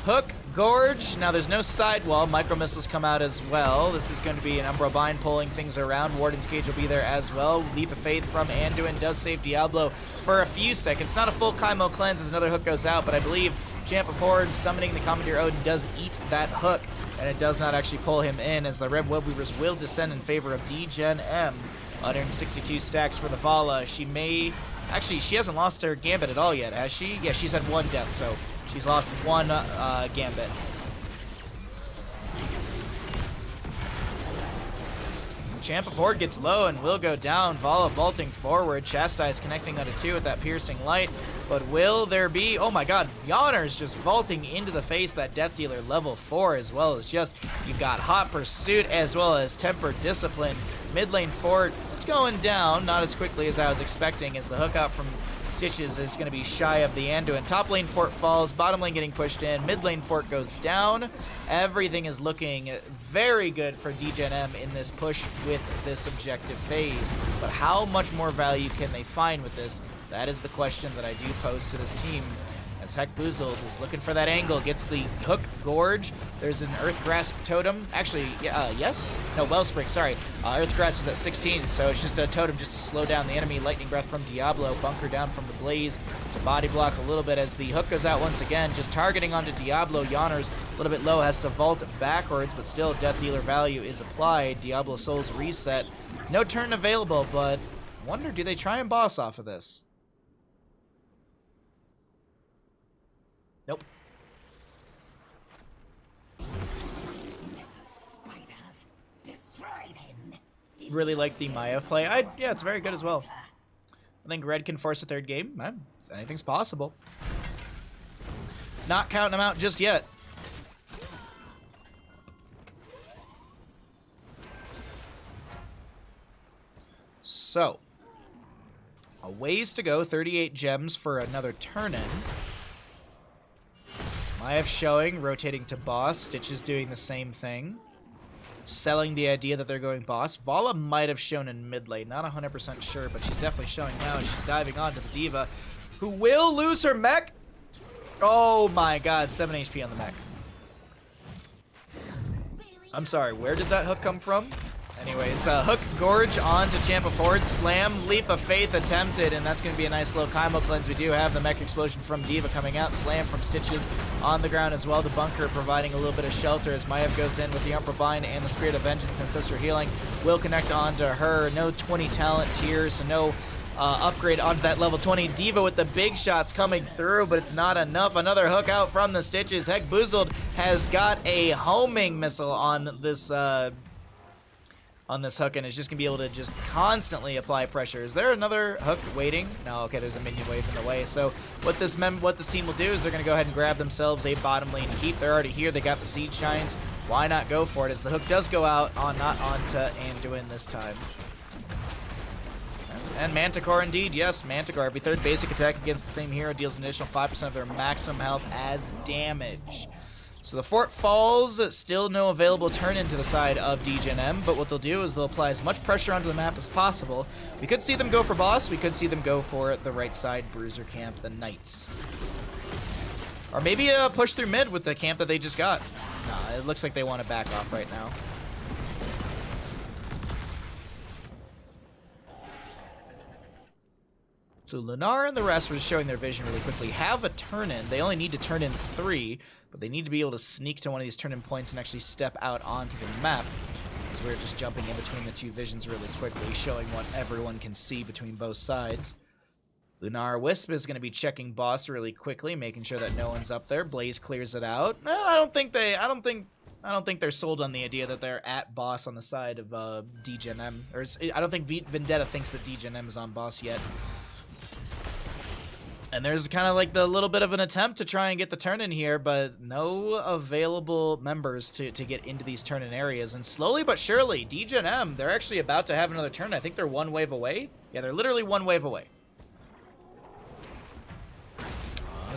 Hook. Gorge. Now there's no sidewall. Micro missiles come out as well. This is going to be an Umbral Bind pulling things around. Warden's Cage will be there as well. Leap of Faith from Anduin does save Diablo for a few seconds. Not a full Kaimo cleanse as another hook goes out, but I believe Champ of Horde summoning the Commandeer Odin does eat that hook, and it does not actually pull him in as the Red Web Weavers will descend in favor of Degen.M. 162 stacks for the Vala. She may... Actually, she hasn't lost her Gambit at all yet, has she? Yeah, she's had 1 death, so... She's lost 1 Gambit. Champ of Horde gets low and will go down. Vala vaulting forward. Chastise connecting onto 2 with that piercing light. But will there be... Oh my god, Yawner's just vaulting into the face that Death Dealer level 4, as well as just... You've got Hot Pursuit as well as Tempered Discipline. Mid lane fort, it's going down. Not as quickly as I was expecting, as the hook out from Stitches is going to be shy of the Anduin. Top lane fort falls, bottom lane getting pushed in, mid lane fort goes down. Everything is looking very good for Degen.M in this push with this objective phase. But how much more value can they find with this? That is the question that I do pose to this team. As Heck Boozled is looking for that angle, gets the hook, Gorge. There's an Earth Grasp totem. Actually, yes? No, Wellspring, sorry. Earth Grasp was at 16, so it's just a totem just to slow down the enemy. Lightning Breath from Diablo, bunker down from the Blaze to body block a little bit as the hook goes out once again, just targeting onto Diablo. Yawner's a little bit low, has to vault backwards, but still Death Dealer value is applied. Diablo Soul's reset. No turn available, but I wonder, do they try and boss off of this? Nope. Spiders, destroy them. Really like the Maiev play. Yeah, it's very good as well. I think Red can force a 3rd game. Man, anything's possible. Not counting them out just yet. So, a ways to go. 38 gems for another turn-in. Maiev showing, rotating to boss. Stitch is doing the same thing. Selling the idea that they're going boss. Vala might have shown in mid lane. Not 100% sure, but she's definitely showing now. She's diving onto the D.Va, who will lose her mech. Oh my god, 7 HP on the mech. I'm sorry, where did that hook come from? Anyways, hook, Gorge onto Champ of Horde, slam, Leap of Faith attempted, and that's going to be a nice little Kaimo cleanse. We do have the mech explosion from D.Va coming out, slam from Stitches on the ground as well. The bunker providing a little bit of shelter as Maiev goes in with the Umbral Bind and the Spirit of Vengeance. Ancestor Healing will connect onto her. No 20 talent tiers, so no upgrade onto that level 20. D.Va with the big shots coming through, but it's not enough. Another hook out from the Stitches. Heck Boozled has got a homing missile on this hook, and is just gonna be able to just constantly apply pressure. Is there another hook waiting? No, okay, there's a minion wave in the way. So what this team will do is they're gonna go ahead and grab themselves a bottom lane keep. They're already here, they got the Siege Shines. Why not go for it, as the hook does go out on, not onto Anduin this time. And Manticore indeed, yes, Manticore. Every 3rd basic attack against the same hero deals an additional 5% of their maximum health as damage. So the fort falls, still no available turn into the side of Degen.M, but what they'll do is they'll apply as much pressure onto the map as possible. We could see them go for boss, we could see them go for the right side bruiser camp, the Knights. Or maybe a push through mid with the camp that they just got. No, it looks like they want to back off right now. So Lunar and the rest, were just showing their vision really quickly, have a turn-in. They only need to turn in 3, but they need to be able to sneak to one of these turn-in points and actually step out onto the map. So we're just jumping in between the two visions really quickly, showing what everyone can see between both sides. Lunar Wisp is going to be checking boss really quickly, making sure that no one's up there. Blaze clears it out. I don't think they're sold on the idea that they're at boss on the side of Degen.M. Or I don't think Vendetta thinks that Degen.M is on boss yet. And there's kind of like the little bit of an attempt to try and get the turn-in here, but no available members to get into these turn-in areas. And slowly but surely, Degen.M, they're actually about to have another turn. I think they're one wave away. Yeah, they're literally one wave away.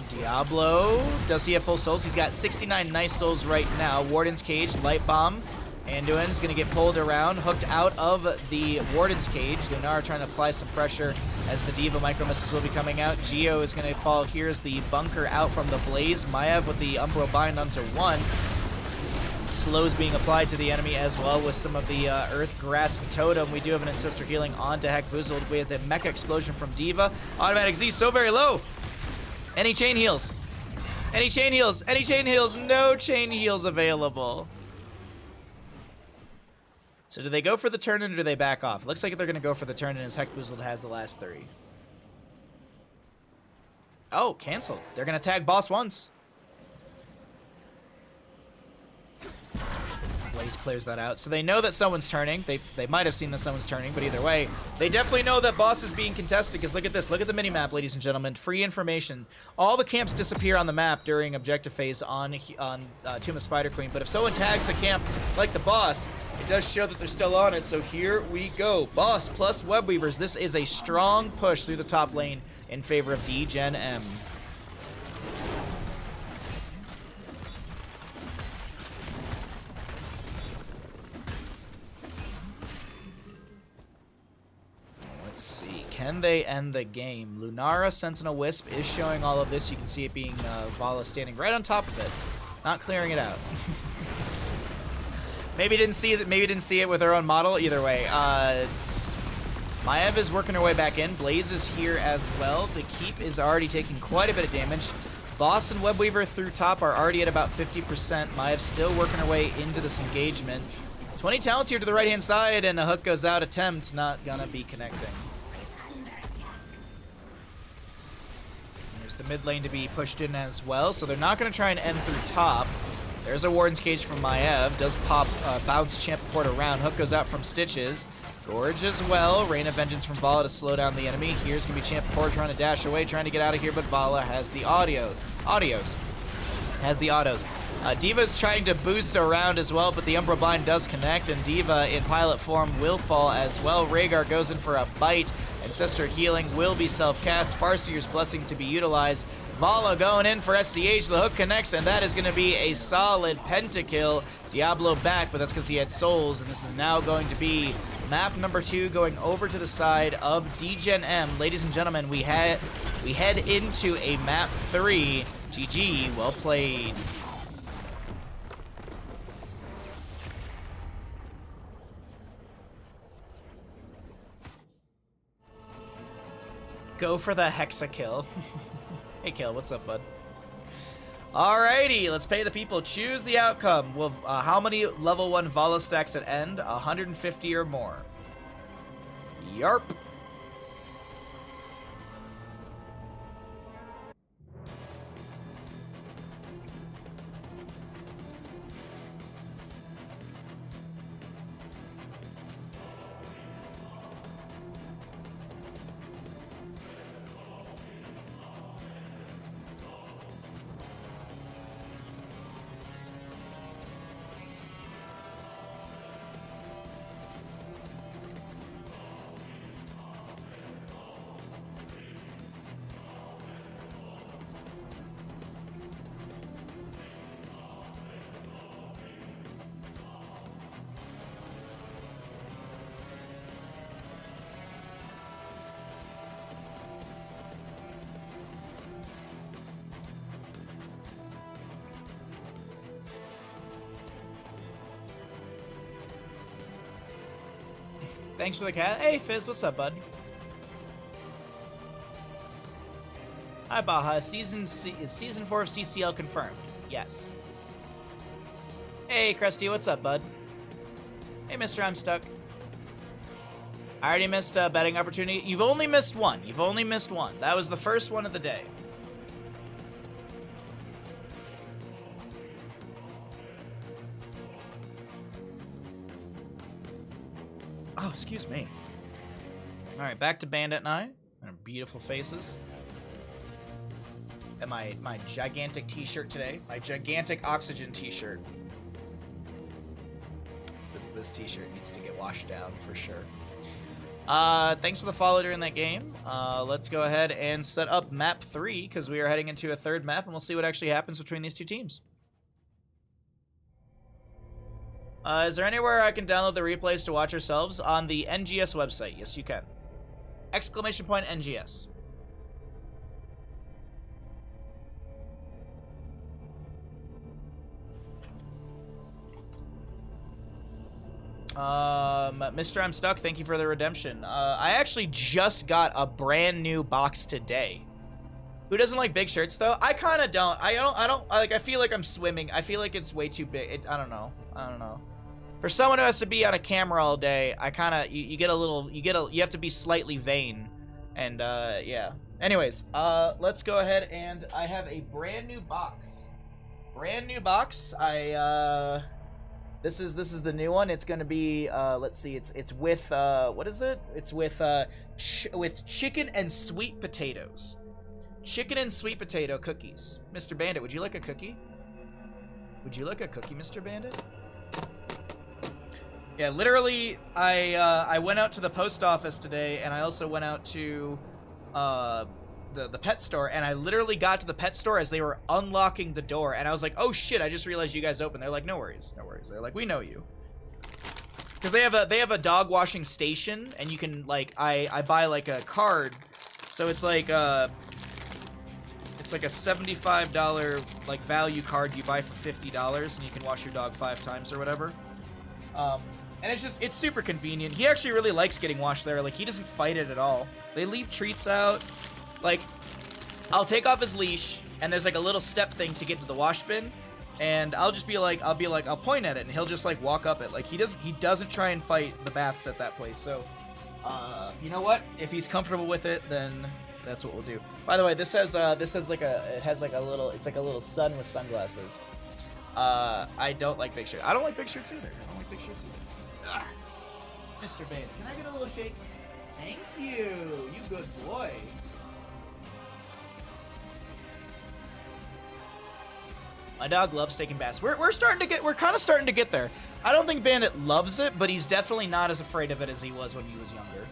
Diablo, does he have full souls? He's got 69 nice souls right now. Warden's Cage, Light Bomb. Anduin's going to get pulled around, hooked out of the Warden's Cage. Lunar trying to apply some pressure as the Diva micro missiles will be coming out. Geo is going to fall. Here's the bunker out from the Blaze. Maiev with the Umbro Bind onto 1. Slows being applied to the enemy as well with some of the Earth Grasp Totem. We do have an Ancestor Healing onto Heckboozled. We have a Mecha Explosion from Diva. Automatic Z so very low. Any chain heals? Any chain heals? Any chain heals? No chain heals available. So do they go for the turn-in or do they back off? Looks like they're going to go for the turn-in as Heckboozled has the last 3. Oh, canceled. They're going to tag boss once. Blaze clears that out. So they know that someone's turning. They might have seen that someone's turning, but either way, they definitely know that boss is being contested, because look at this. Look at the mini-map, ladies and gentlemen. Free information. All the camps disappear on the map during objective phase on Tomb of Spider Queen, but if someone tags a camp like the boss, it does show that they're still on it. So here we go. Boss plus Web Weavers. This is a strong push through the top lane in favor of Degen.M. Let's see. Can they end the game? Lunara, Sentinel Wisp is showing all of this. You can see it being Vala standing right on top of it, not clearing it out. Maybe didn't see it. Maybe didn't see it with her own model. Either way, Maiev is working her way back in. Blaze is here as well. The Keep is already taking quite a bit of damage. Boss and Webweaver through top are already at about 50%. Maiev still working her way into this engagement. 20 talent here to the right-hand side, and a hook goes out. Attempt not gonna be connecting. There's the mid lane to be pushed in as well, so they're not gonna try and end through top. There's a Warden's Cage from Maiev. Does pop bounce champ before it around. Hook goes out from Stitches. Gorge as well. Rain of Vengeance from Vala to slow down the enemy. Here's gonna be champ before trying to dash away, trying to get out of here, but Vala has the autos. Diva's trying to boost around as well, but the Umbra Bind does connect, and Diva in pilot form will fall as well. Rhaegar goes in for a bite. Ancestor Healing will be self-cast. Farseer's Blessing to be utilized. Vala going in for SCH. The hook connects, and that is going to be a solid pentakill. Diablo back, but that's because he had souls, and this is now going to be map number 2 going over to the side of Degen.M. Ladies and gentlemen, we head into a map 3. GG, well played. Go for the Hexa kill. Hey, Kill, what's up, bud? Alrighty, let's pay the people. Choose the outcome. Well, how many level 1 Vala stacks at end? 150 or more. Yarp. Thanks for the cat. Hey, Fizz, what's up, bud? Hi, Baha. Is season 4 of CCL confirmed? Yes. Hey, Krusty, what's up, bud? Hey, Mr. I'm Stuck. I already missed a betting opportunity. You've only missed one. You've only missed one. That was the first one of the day. Oh, excuse me. All right, back to Bandit and I. Our beautiful faces. And my gigantic t-shirt today. My gigantic oxygen t-shirt. This t-shirt needs to get washed down for sure. Thanks for the follow during that game. Let's go ahead and set up map 3 because we are heading into a third map, and we'll see what actually happens between these two teams. Is there anywhere I can download the replays to watch ourselves? On the NGS website. Yes, you can. Exclamation point NGS. Mr. I'm Stuck, thank you for the redemption. I actually just got a brand new box today. Who doesn't like big shirts though? I kind of don't. I don't like. I feel like I'm swimming. I feel like it's way too big. I don't know. For someone who has to be on a camera all day, I kind of you get a little. You have to be slightly vain, and yeah. Anyways, let's go ahead and I have a brand new box. Brand new box. This is the new one. It's gonna be let's see. It's with what is it? It's with chicken and sweet potatoes. Chicken and sweet potato cookies. Mr. Bandit, would you like a cookie? Would you like a cookie, Mr. Bandit? Yeah, literally, I went out to the post office today, and I also went out to the pet store, and I literally got to the pet store as they were unlocking the door, and I was like, oh shit, I just realized you guys opened. They're like, no worries, no worries. They're like, we know you. Because they have a dog washing station, and you can, like, I buy, like, a card, so it's like a $75, like, value card you buy for $50, and you can wash your dog 5 times or whatever. And it's super convenient. He actually really likes getting washed there. Like, he doesn't fight it at all. They leave treats out. Like, I'll take off his leash, and there's, like, a little step thing to get to the wash bin, and I'll point at it, and he'll just, like, walk up it. Like, he doesn't try and fight the baths at that place. So, you know what? If he's comfortable with it, then that's what we'll do. By the way, it's like a little sun with sunglasses. I don't like big shirts. I don't like big shirts either. Ugh. Mr. Bandit, can I get a little shake? Thank you. You good boy. My dog loves taking baths. We're kind of starting to get there. I don't think Bandit loves it, but he's definitely not as afraid of it as he was when he was younger.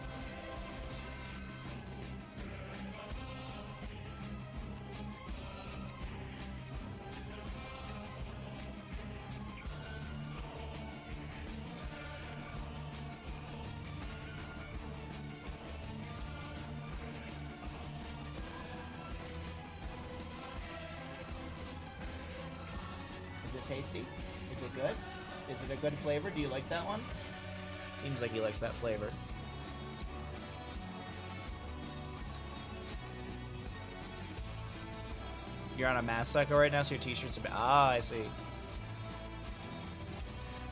Tasty? Is it good? Is it a good flavor? Do you like that one? Seems like he likes that flavor. You're on a mass cycle right now, so your t-shirt's a bit... Ah, I see.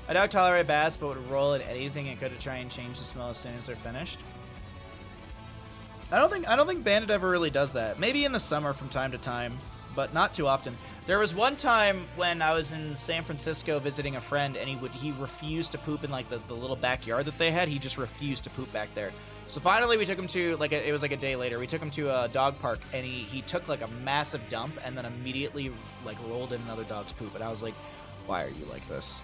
My dog tolerated baths, but would roll at anything it could to try and change the smell as soon as they're finished. I don't think Bandit ever really does that. Maybe in the summer from time to time, but not too often. There was one time when I was in San Francisco visiting a friend, and he refused to poop in like the little backyard that they had. He just refused to poop back there. So finally, we took him to it was like a day later. We took him to a dog park, and he took like a massive dump, and then immediately like rolled in another dog's poop. And I was like, why are you like this?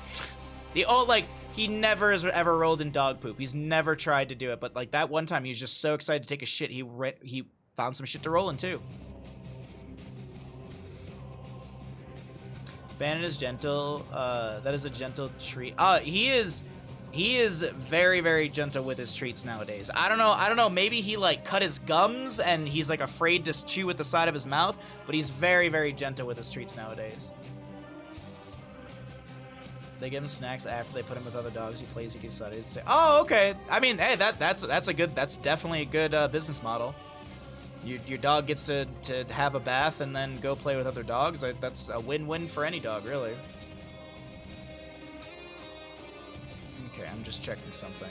He never has ever rolled in dog poop. He's never tried to do it, but like that one time, he was just so excited to take a shit. He found some shit to roll in too. Bandit is gentle. That is a gentle treat. He is very, very gentle with his treats nowadays. I don't know. Maybe he like cut his gums and he's like afraid to chew with the side of his mouth, but he's very, very gentle with his treats nowadays. They give him snacks after they put him with other dogs. He plays, he gets excited. Oh, okay. I mean, hey, that's definitely a good business model. Your dog gets to have a bath and then go play with other dogs. That's a win-win for any dog, really. Okay, I'm just checking something.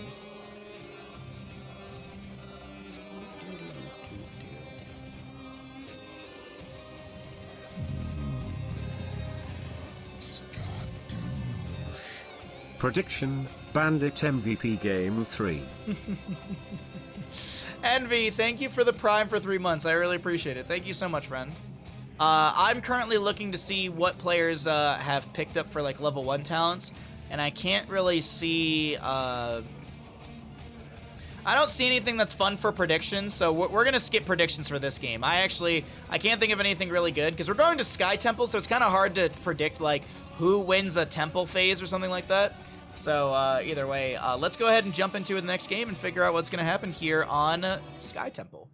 Prediction, Bandit MVP Game 3. Envy, thank you for the Prime for 3 months. I really appreciate it. Thank you so much, friend. I'm currently looking to see what players have picked up for like level 1 talents, and I can't really see... I don't see anything that's fun for predictions, so we're going to skip predictions for this game. I can't think of anything really good, because we're going to Sky Temple, so it's kind of hard to predict like who wins a temple phase or something like that. So either way, let's go ahead and jump into the next game and figure out what's going to happen here on Sky Temple.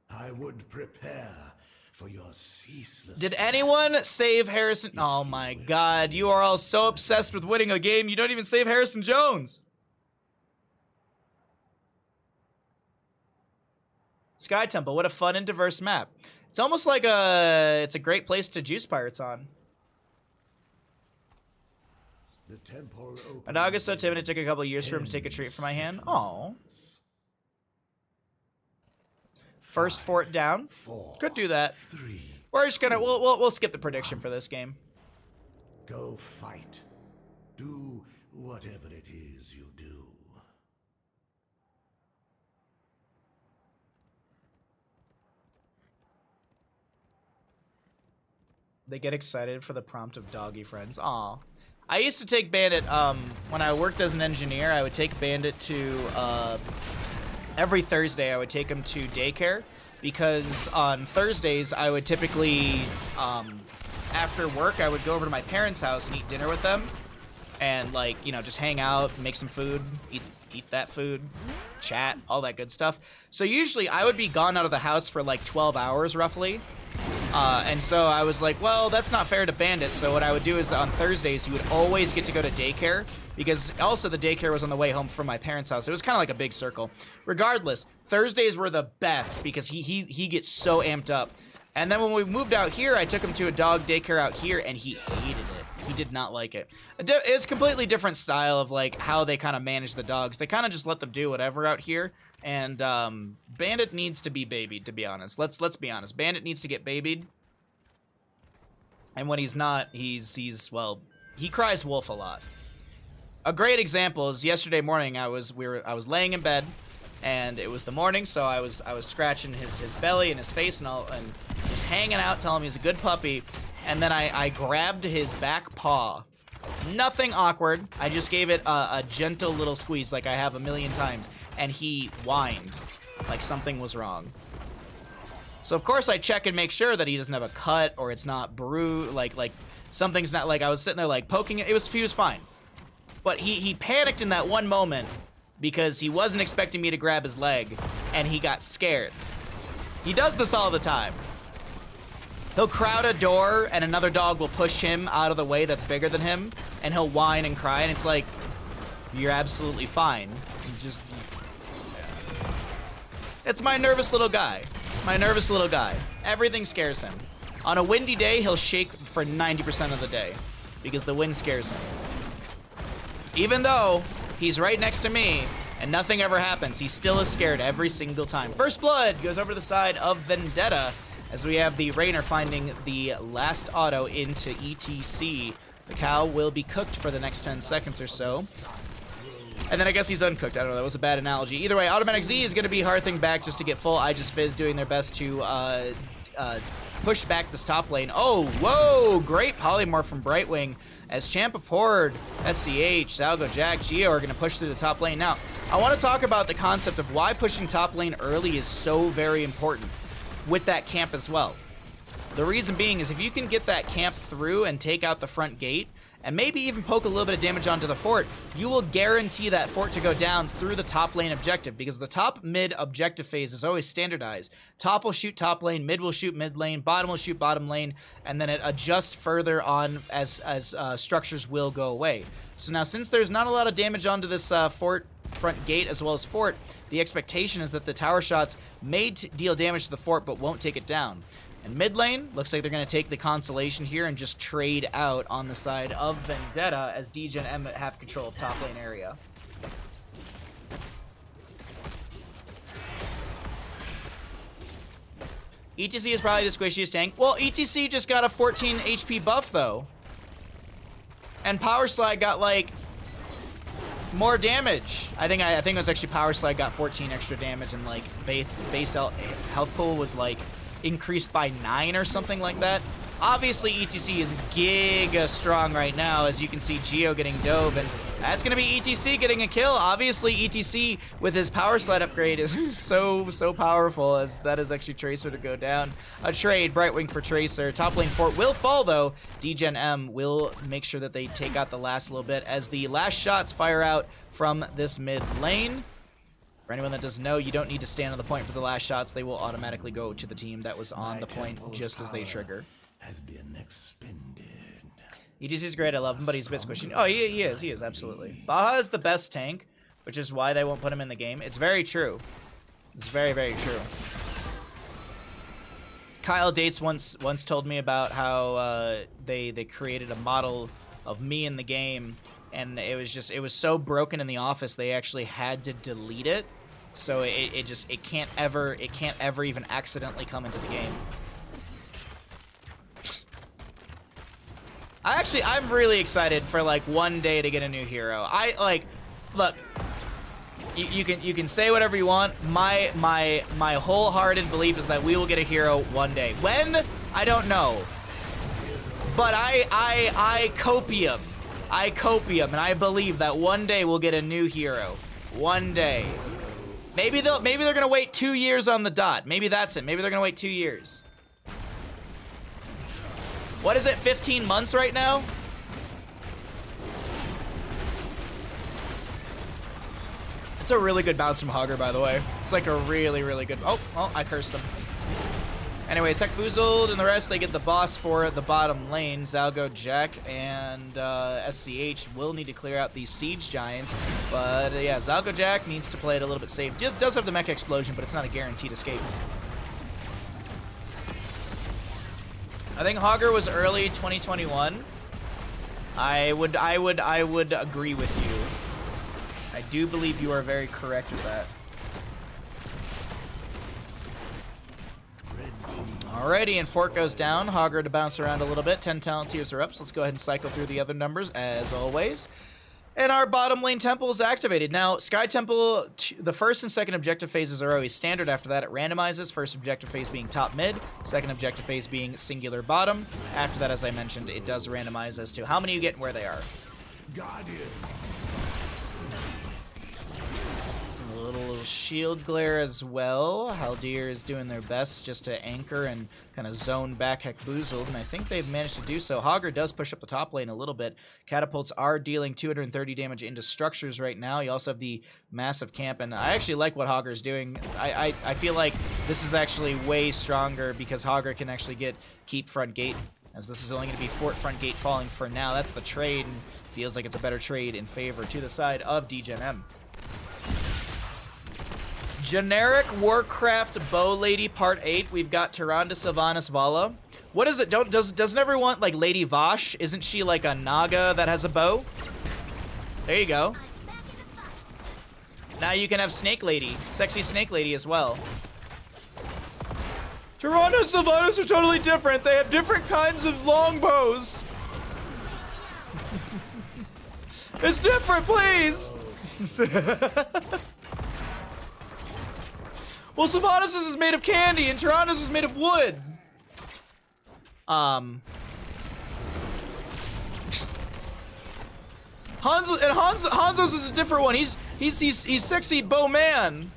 I would prepare for your ceaseless... Did anyone save Harrison? Oh my god, you are all so obsessed with winning a game, you don't even save Harrison Jones. Sky Temple, what a fun and diverse map. It's almost like it's a great place to juice pirates on. The temple My dog is so timid it took a couple of years for him to take a treat from my hand. Aww. First fort down. Could do that. We're just gonna we'll skip the prediction for this game. Go fight. Do whatever it is you do. They get excited for the prompt of doggy friends. Aw. I used to take Bandit, when I worked as an engineer, I would take Bandit to, every Thursday I would take him to daycare, because on Thursdays I would typically, after work, I would go over to my parents' house and eat dinner with them, and like, you know, just hang out, make some food, eat that food, chat, all that good stuff. So usually I would be gone out of the house for like 12 hours roughly. And so I was like, well, that's not fair to Bandit. So what I would do is on Thursdays, he would always get to go to daycare, because also the daycare was on the way home from my parents' house. It was kind of like a big circle. Regardless, Thursdays were the best because he gets so amped up. And then when we moved out here, I took him to a dog daycare out here, and he hated it. He did not like it. It's a completely different style of like how they kind of manage the dogs. They kind of just let them do whatever out here. And Bandit needs to be babied, to be honest. Let's be honest. Bandit needs to get babied. And when he's not, he's well, he cries wolf a lot. A great example is yesterday morning. I was laying in bed, and it was the morning, so I was scratching his belly and his face and all, and just hanging out, telling him he's a good puppy. And then I grabbed his back paw. Nothing awkward. I just gave it a gentle little squeeze like I have a million times. And he whined like something was wrong. So of course I check and make sure that he doesn't have a cut or it's not bruised, like something's not, like I was sitting there like poking it. He was fine. But he panicked in that one moment because he wasn't expecting me to grab his leg and he got scared. He does this all the time. He'll crowd a door and another dog will push him out of the way that's bigger than him, and he'll whine and cry, and it's like, you're absolutely fine. It's my nervous little guy. It's my nervous little guy. Everything scares him. On a windy day, he'll shake for 90% of the day because the wind scares him. Even though he's right next to me and nothing ever happens, he still is scared every single time. First blood goes over to the side of Vendetta, as we have the Rainer finding the last auto into ETC. The cow will be cooked for the next 10 seconds or so. And then I guess he's uncooked. I don't know, that was a bad analogy. Either way, Automatic Z is going to be hearthing back just to get full. I just Fizz doing their best to push back this top lane. Oh, whoa! Great polymorph from Brightwing as Champ of Horde, SCH, Salgo, Jack, Geo are going to push through the top lane. Now, I want to talk about the concept of why pushing top lane early is so very important with that camp as well. The reason being is if you can get that camp through and take out the front gate, and maybe even poke a little bit of damage onto the fort, you will guarantee that fort to go down through the top lane objective, because the top mid objective phase is always standardized. Top will shoot top lane, mid will shoot mid lane, bottom will shoot bottom lane, and then it adjusts further on as structures will go away. So now, since there's not a lot of damage onto this fort front gate as well as fort, the expectation is that the tower shots may deal damage to the fort but won't take it down. And mid lane, looks like they're going to take the consolation here and just trade out on the side of Vendetta as Degen.M have control of top lane area. ETC is probably the squishiest tank. Well, ETC just got a 14 HP buff, though. And Power Slide got, like, more damage. I think it was actually Power Slide got 14 extra damage, and, like, base health pool was, like, increased by 9 or something like that. Obviously, ETC is giga strong right now, as you can see Geo getting dove, and that's going to be ETC getting a kill. Obviously, ETC with his Power Slide upgrade is so powerful, as that is actually Tracer to go down. A trade, Brightwing for Tracer. Top lane fort will fall, though. Degen.M will make sure that they take out the last little bit, as the last shots fire out from this mid lane. For anyone that doesn't know, you don't need to stand on the point for the last shots. They will automatically go to the team that was on the point just as they trigger. Has been expended. ETC's great, I love him, but he's a bit squishy. Oh, he is, absolutely. Baha is the best tank, which is why they won't put him in the game. It's very true. It's very, very true. Kyle Dates once told me about how they created a model of me in the game, and it was so broken in the office they actually had to delete it. So it can't ever even accidentally come into the game. I'm really excited for, like, one day to get a new hero. Look, you can say whatever you want. My wholehearted belief is that we will get a hero one day. When? I don't know. But I copium. I copium, and I believe that one day we'll get a new hero. One day. Maybe they're gonna wait 2 years on the dot. Maybe that's it. Maybe they're gonna wait 2 years. What is it, 15 months right now? It's a really good bounce from Hogger, by the way. It's like a really, really good... Oh, I cursed him. Anyways, Tech Boozled and the rest, they get the boss for the bottom lane. Zalgo, Jack, and SCH will need to clear out these Siege Giants. But yeah, Zalgo Jack needs to play it a little bit safe. Just does have the Mecha Explosion, but it's not a guaranteed escape. I think Hogger was early 2021. I would agree with you. I do believe you are very correct with that. Alrighty, and Fort goes down. Hogger to bounce around a little bit. 10 talent tiers are up, so let's go ahead and cycle through the other numbers as always. And our bottom lane temple is activated. Now, Sky Temple, the first and second objective phases are always standard. After that, it randomizes. First objective phase being top mid, second objective phase being singular bottom. After that, as I mentioned, it does randomize as to how many you get and where they are. Guardian. A little shield glare as well. Haldir is doing their best just to anchor and kind of zone back Hekboozled, and I think they've managed to do so. Hogger does push up the top lane a little bit. Catapults are dealing 230 damage into structures right now. You also have the massive camp, and I actually like what Hogger is doing. I feel like this is actually way stronger because Hogger can actually keep front gate, as this is only going to be fort front gate falling for now. That's the trade, and feels like it's a better trade in favor to the side of Degen.M. Generic Warcraft Bow Lady Part 8. We've got Tyrande Sylvanas Vala. What is it? Doesn't everyone want, like, Lady Vosh? Isn't she like a Naga that has a bow? There you go. Now you can have Snake Lady. Sexy Snake Lady as well. Tyrande and Sylvanas are totally different. They have different kinds of longbows. It's different, please. Well, Sylvanas is made of candy, and Tyranda's is made of wood. Hanzo's is a different one. He's sexy bow man.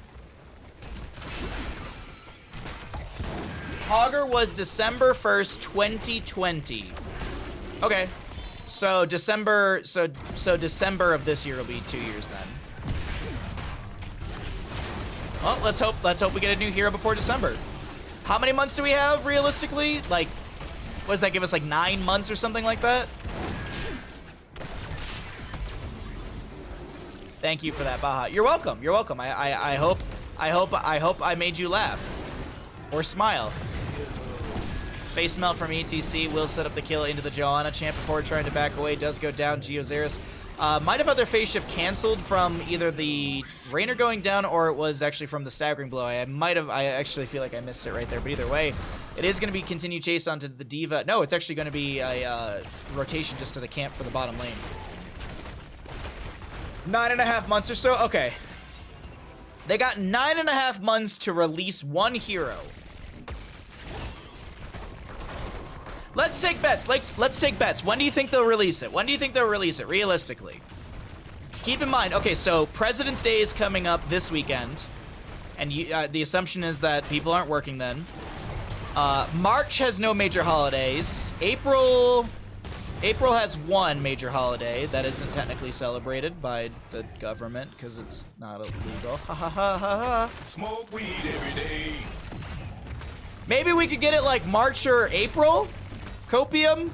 Hogger was December 1st, 2020. Okay, so December of this year will be 2 years then. Well, let's hope we get a new hero before December. How many months do we have realistically? Like, what does that give us, like 9 months or something like that? Thank you for that, Baha. You're welcome. You're welcome. I hope I made you laugh or smile. Face melt from ETC will set up the kill into the Joanna champ before trying to back away. Does go down. Geozaris might have had their phase shift canceled from either the Rainer going down or it was actually from the staggering blow. I actually feel like I missed it right there. But either way, it is going to be continued chase onto the D.Va. No, it's actually going to be a rotation just to the camp for the bottom lane. 9.5 months or so? Okay. They got 9.5 months to release one hero. Let's take bets. Let's take bets. When do you think they'll release it? When do you think they'll release it, realistically? Keep in mind, okay, so President's Day is coming up this weekend. And the assumption is that people aren't working then. March has no major holidays. April has one major holiday that isn't technically celebrated by the government because it's not illegal. Ha ha ha ha ha. Smoke weed every day. Maybe we could get it like March or April? Copium?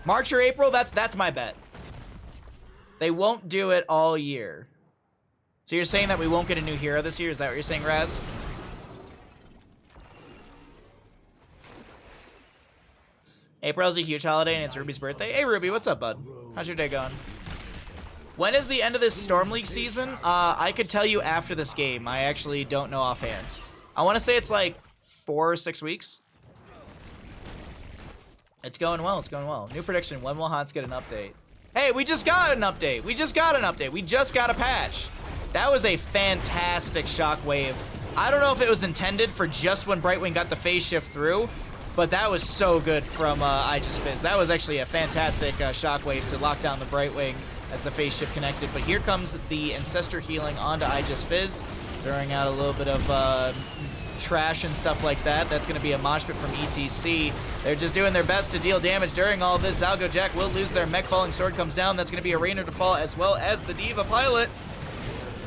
March or April? That's my bet. They won't do it all year. So you're saying that we won't get a new hero this year? Is that what you're saying, Raz? April's a huge holiday and it's Ruby's birthday. Hey Ruby, what's up, bud? How's your day going? When is the end of this Storm League season? I could tell you after this game. I actually don't know offhand. I want to say it's like 4 or 6 weeks. It's going well, it's going well. New prediction, when will HOTS get an update? Hey, we just got an update. We just got an update. We just got a patch. That was a fantastic shockwave. I don't know if it was intended for just when Brightwing got the phase shift through, but that was so good from iJustFizz. That was actually a fantastic shockwave to lock down the Brightwing as the phase shift connected. But here comes the Ancestor healing onto iJustFizz, throwing out a little bit of trash and stuff like that. That's going to be a mosh pit from ETC. They're just doing their best to deal damage during all this. Zalgo Jack will lose their mech. Falling Sword comes down. That's going to be a Rainer to fall as well as the D.Va pilot.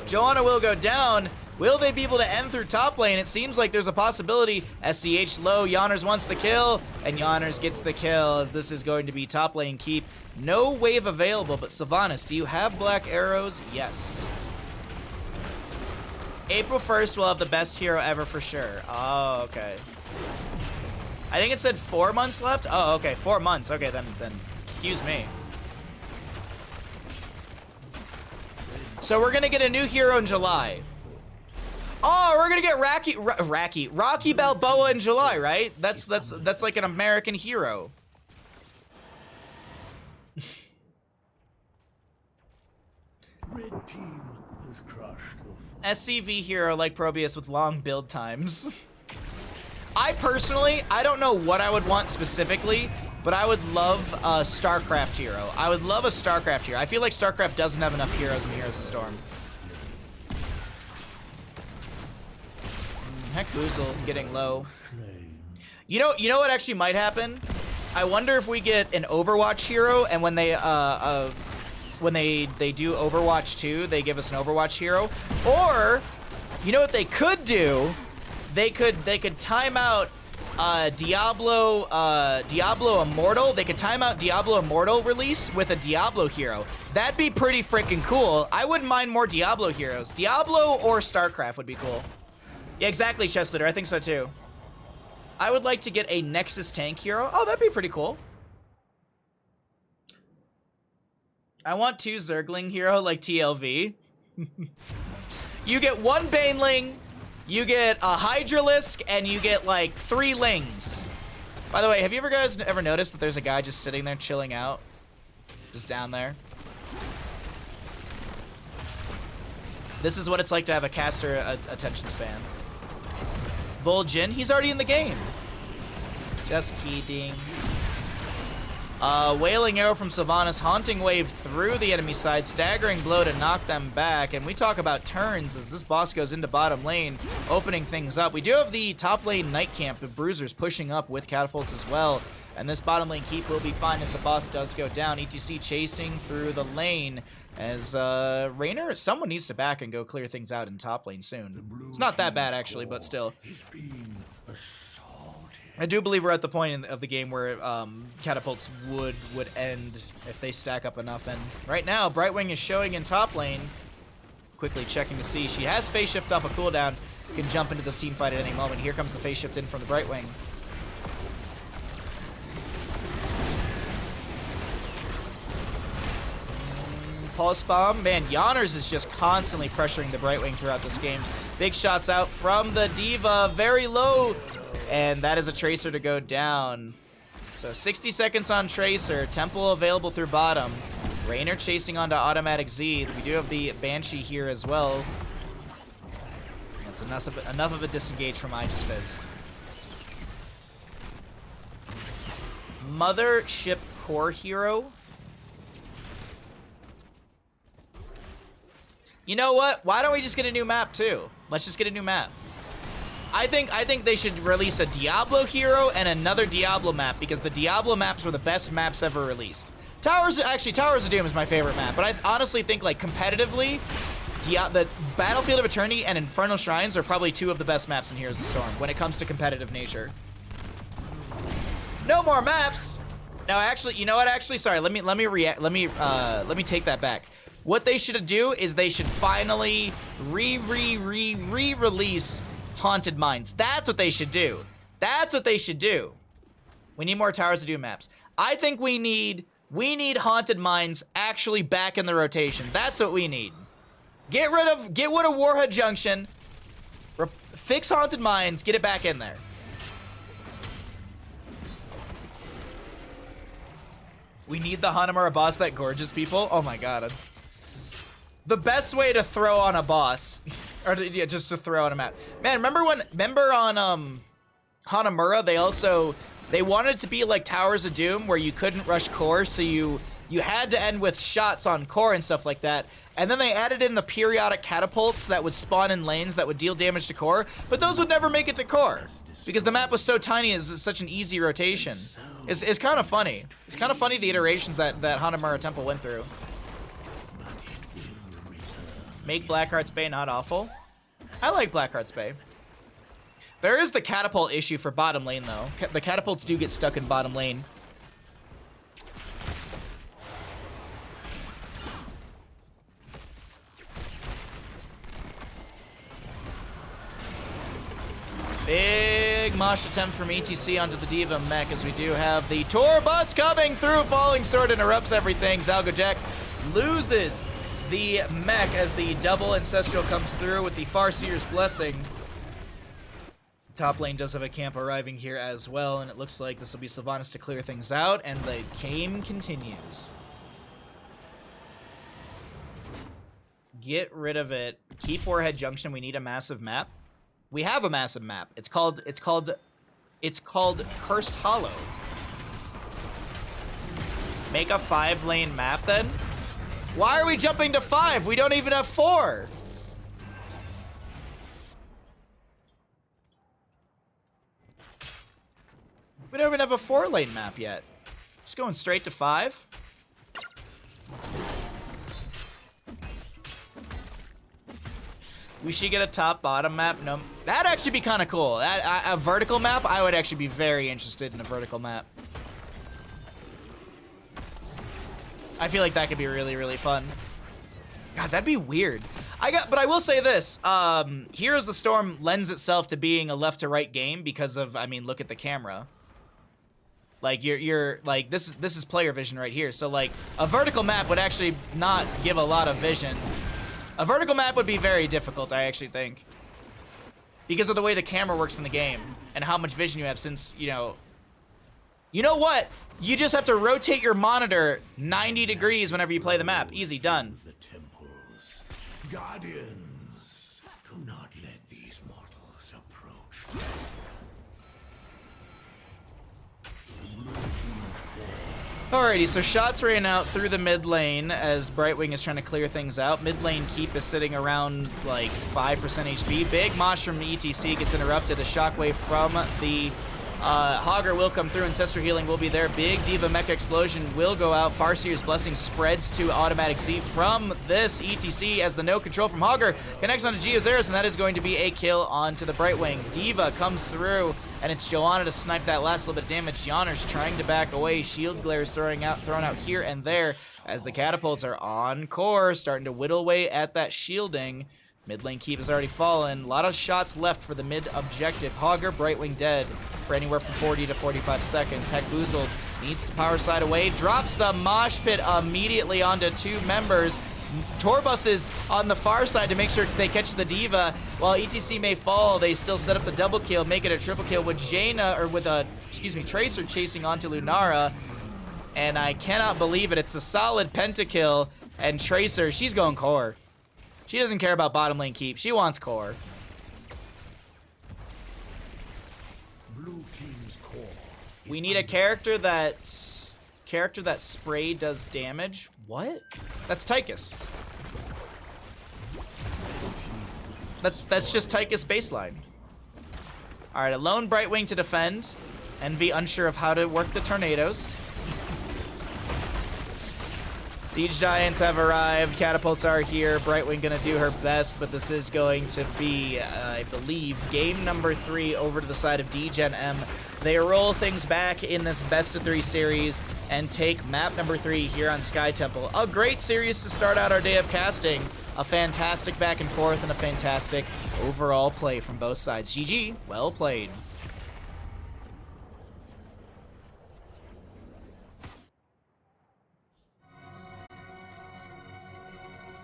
Joanna will go down. Will they be able to end through top lane? It seems like there's a possibility. SCH low. Yonners wants the kill, and Yonners gets the kill as this is going to be top lane keep. No wave available, but Sylvanas, do you have black arrows? Yes. April 1st will have the best hero ever for sure. Oh, okay. I think it said 4 months left. Oh, okay, 4 months. Okay, then excuse me. So we're gonna get a new hero in July. Oh, we're gonna get Rocky Balboa in July, right? That's like an American hero. Red team is crushed. SCV hero like Probius with long build times. I personally, I don't know what I would want specifically, but I would love a StarCraft hero. I would love a StarCraft hero. I feel like StarCraft doesn't have enough heroes in Heroes of Storm. Heck, Boozle getting low. You know what actually might happen? I wonder if we get an Overwatch hero, and when they do Overwatch 2, they give us an Overwatch hero. Or, you know what they could do? They could time out Diablo Immortal. They could time out Diablo Immortal release with a Diablo hero. That'd be pretty freaking cool. I wouldn't mind more Diablo heroes. Diablo or StarCraft would be cool. Yeah, exactly, Chestleader. I think so too. I would like to get a Nexus tank hero. Oh, that'd be pretty cool. I want 2 Zergling hero like TLV. You get 1 Baneling, you get a Hydralisk, and you get like 3 Lings. By the way, have you guys ever noticed that there's a guy just sitting there chilling out? Just down there. This is what it's like to have a caster attention span. Vol'jin, he's already in the game. Just kidding. Wailing arrow from Sylvanas, haunting wave through the enemy side, staggering blow to knock them back, and we talk about turns as this boss goes into bottom lane, opening things up. We do have the top lane Night Camp of Bruisers pushing up with catapults as well, and this bottom lane keep will be fine as the boss does go down. ETC chasing through the lane as Rainer, someone needs to back and go clear things out in top lane soon. It's not that bad actually, but still. I do believe we're at the point of the game where catapults would end if they stack up enough. And right now, Brightwing is showing in top lane. quickly checking to see. She has phase shift off a cooldown. Can jump into this team fight at any moment. Here comes the phase shift in from the Brightwing. Pulse bomb. Man, Yonners is just constantly pressuring the Brightwing throughout this game. Big shots out from the D.Va. Very low. And that is a Tracer to go down. So 60 seconds on Tracer. Temple available through bottom. Raynor chasing onto Automatic Z. We do have the Banshee here as well. That's enough of a disengage from Aegis Fist. Mothership Core Hero. You know what? Why don't we just get a new map too? Let's just get a new map. I think they should release a Diablo hero and another Diablo map because the Diablo maps were the best maps ever released. Towers of Doom is my favorite map, but I honestly think like competitively, the Battlefield of Eternity and Infernal Shrines are probably two of the best maps in Heroes of the Storm when it comes to competitive nature. No more maps. Now, actually, you know what? Actually, sorry. Let me take that back. What they should do is they should finally re-release Haunted Mines. That's what they should do. That's what they should do. We need more Towers of Doom maps. I think we need Haunted Mines actually back in the rotation. That's what we need. Get rid of Warhead Junction. Fix Haunted Mines. Get it back in there. We need the Hanamura boss that gorges people. Oh my god. The best way to throw on a boss, or yeah, just to throw on a map. Man, remember on Hanamura, they wanted it to be like Towers of Doom where you couldn't rush core, so you had to end with shots on core and stuff like that. And then they added in the periodic catapults that would spawn in lanes that would deal damage to core, but those would never make it to core because the map was so tiny. It's such an easy rotation. It's kind of funny. It's kind of funny the iterations that Hanamura Temple went through. Make Blackheart's Bay not awful. I like Blackheart's Bay. There is the catapult issue for bottom lane, though. The catapults do get stuck in bottom lane. Big mosh attempt from ETC onto the D.Va mech as we do have the tour bus coming through. Falling Sword interrupts everything. Zalgojek loses the mech as the double Ancestral comes through with the Farseer's Blessing. Top lane does have a camp arriving here as well, and it looks like this will be Sylvanas to clear things out, and the game continues. Get rid of it. Keep Warhead Junction. We need a massive map. We have a massive map. It's called Cursed Hollow. Make a 5-lane map then? Why are we jumping to 5? We don't even have 4. We don't even have a 4-lane map yet. Just going straight to 5. We should get a top-bottom map. No, that'd actually be kind of cool. A vertical map, I would actually be very interested in a vertical map. I feel like that could be really, really fun. God, that'd be weird. But I will say this. Heroes of the Storm lends itself to being a left-to-right game because of, I mean, look at the camera. Like, you're like, this is player vision right here. So, like, a vertical map would actually not give a lot of vision. A vertical map would be very difficult, I actually think. Because of the way the camera works in the game and how much vision you have since, you know... You know what? You just have to rotate your monitor 90 degrees whenever you play the map. Easy, done. The temples. Guardians, do not let these mortals approach. Alrighty, so shots ran out through the mid lane as Brightwing is trying to clear things out. Mid lane keep is sitting around like 5% HP. Big mosh from ETC gets interrupted. A shockwave from the Hogger will come through. Ancestral healing will be there. Big D.Va mech explosion will go out. Farseer's Blessing spreads to Automatic Z from this ETC as the no control from Hogger connects onto Geozaris, and that is going to be a kill onto the Brightwing. D.Va comes through and it's Joanna to snipe that last little bit of damage. Yonner's trying to back away. Shield glares thrown out here and there as the catapults are on core, starting to whittle away at that shielding. Mid lane keep has already fallen. A lot of shots left for the mid objective. Hogger, Brightwing dead for anywhere from 40 to 45 seconds. Heck Boozled needs to power side away. Drops the mosh pit immediately onto 2 members. Torbus is on the far side to make sure they catch the Diva. While ETC may fall, they still set up the double kill, make it a triple kill with Tracer chasing onto Lunara. And I cannot believe it. It's a solid pentakill. And Tracer, she's going core. She doesn't care about bottom lane keep. She wants core. Blue team's core. We need a character that spray does damage. What? That's Tychus. That's just Tychus baseline. All right, a lone Brightwing to defend. Envy unsure of how to work the tornadoes. Siege Giants have arrived. Catapults are here. Brightwing gonna do her best, but this is going to be, I believe, game number 3 over to the side of Degen.M. They roll things back in this best of 3 series and take map number 3 here on Sky Temple. A great series to start out our day of casting. A fantastic back and forth and a fantastic overall play from both sides. GG, well played.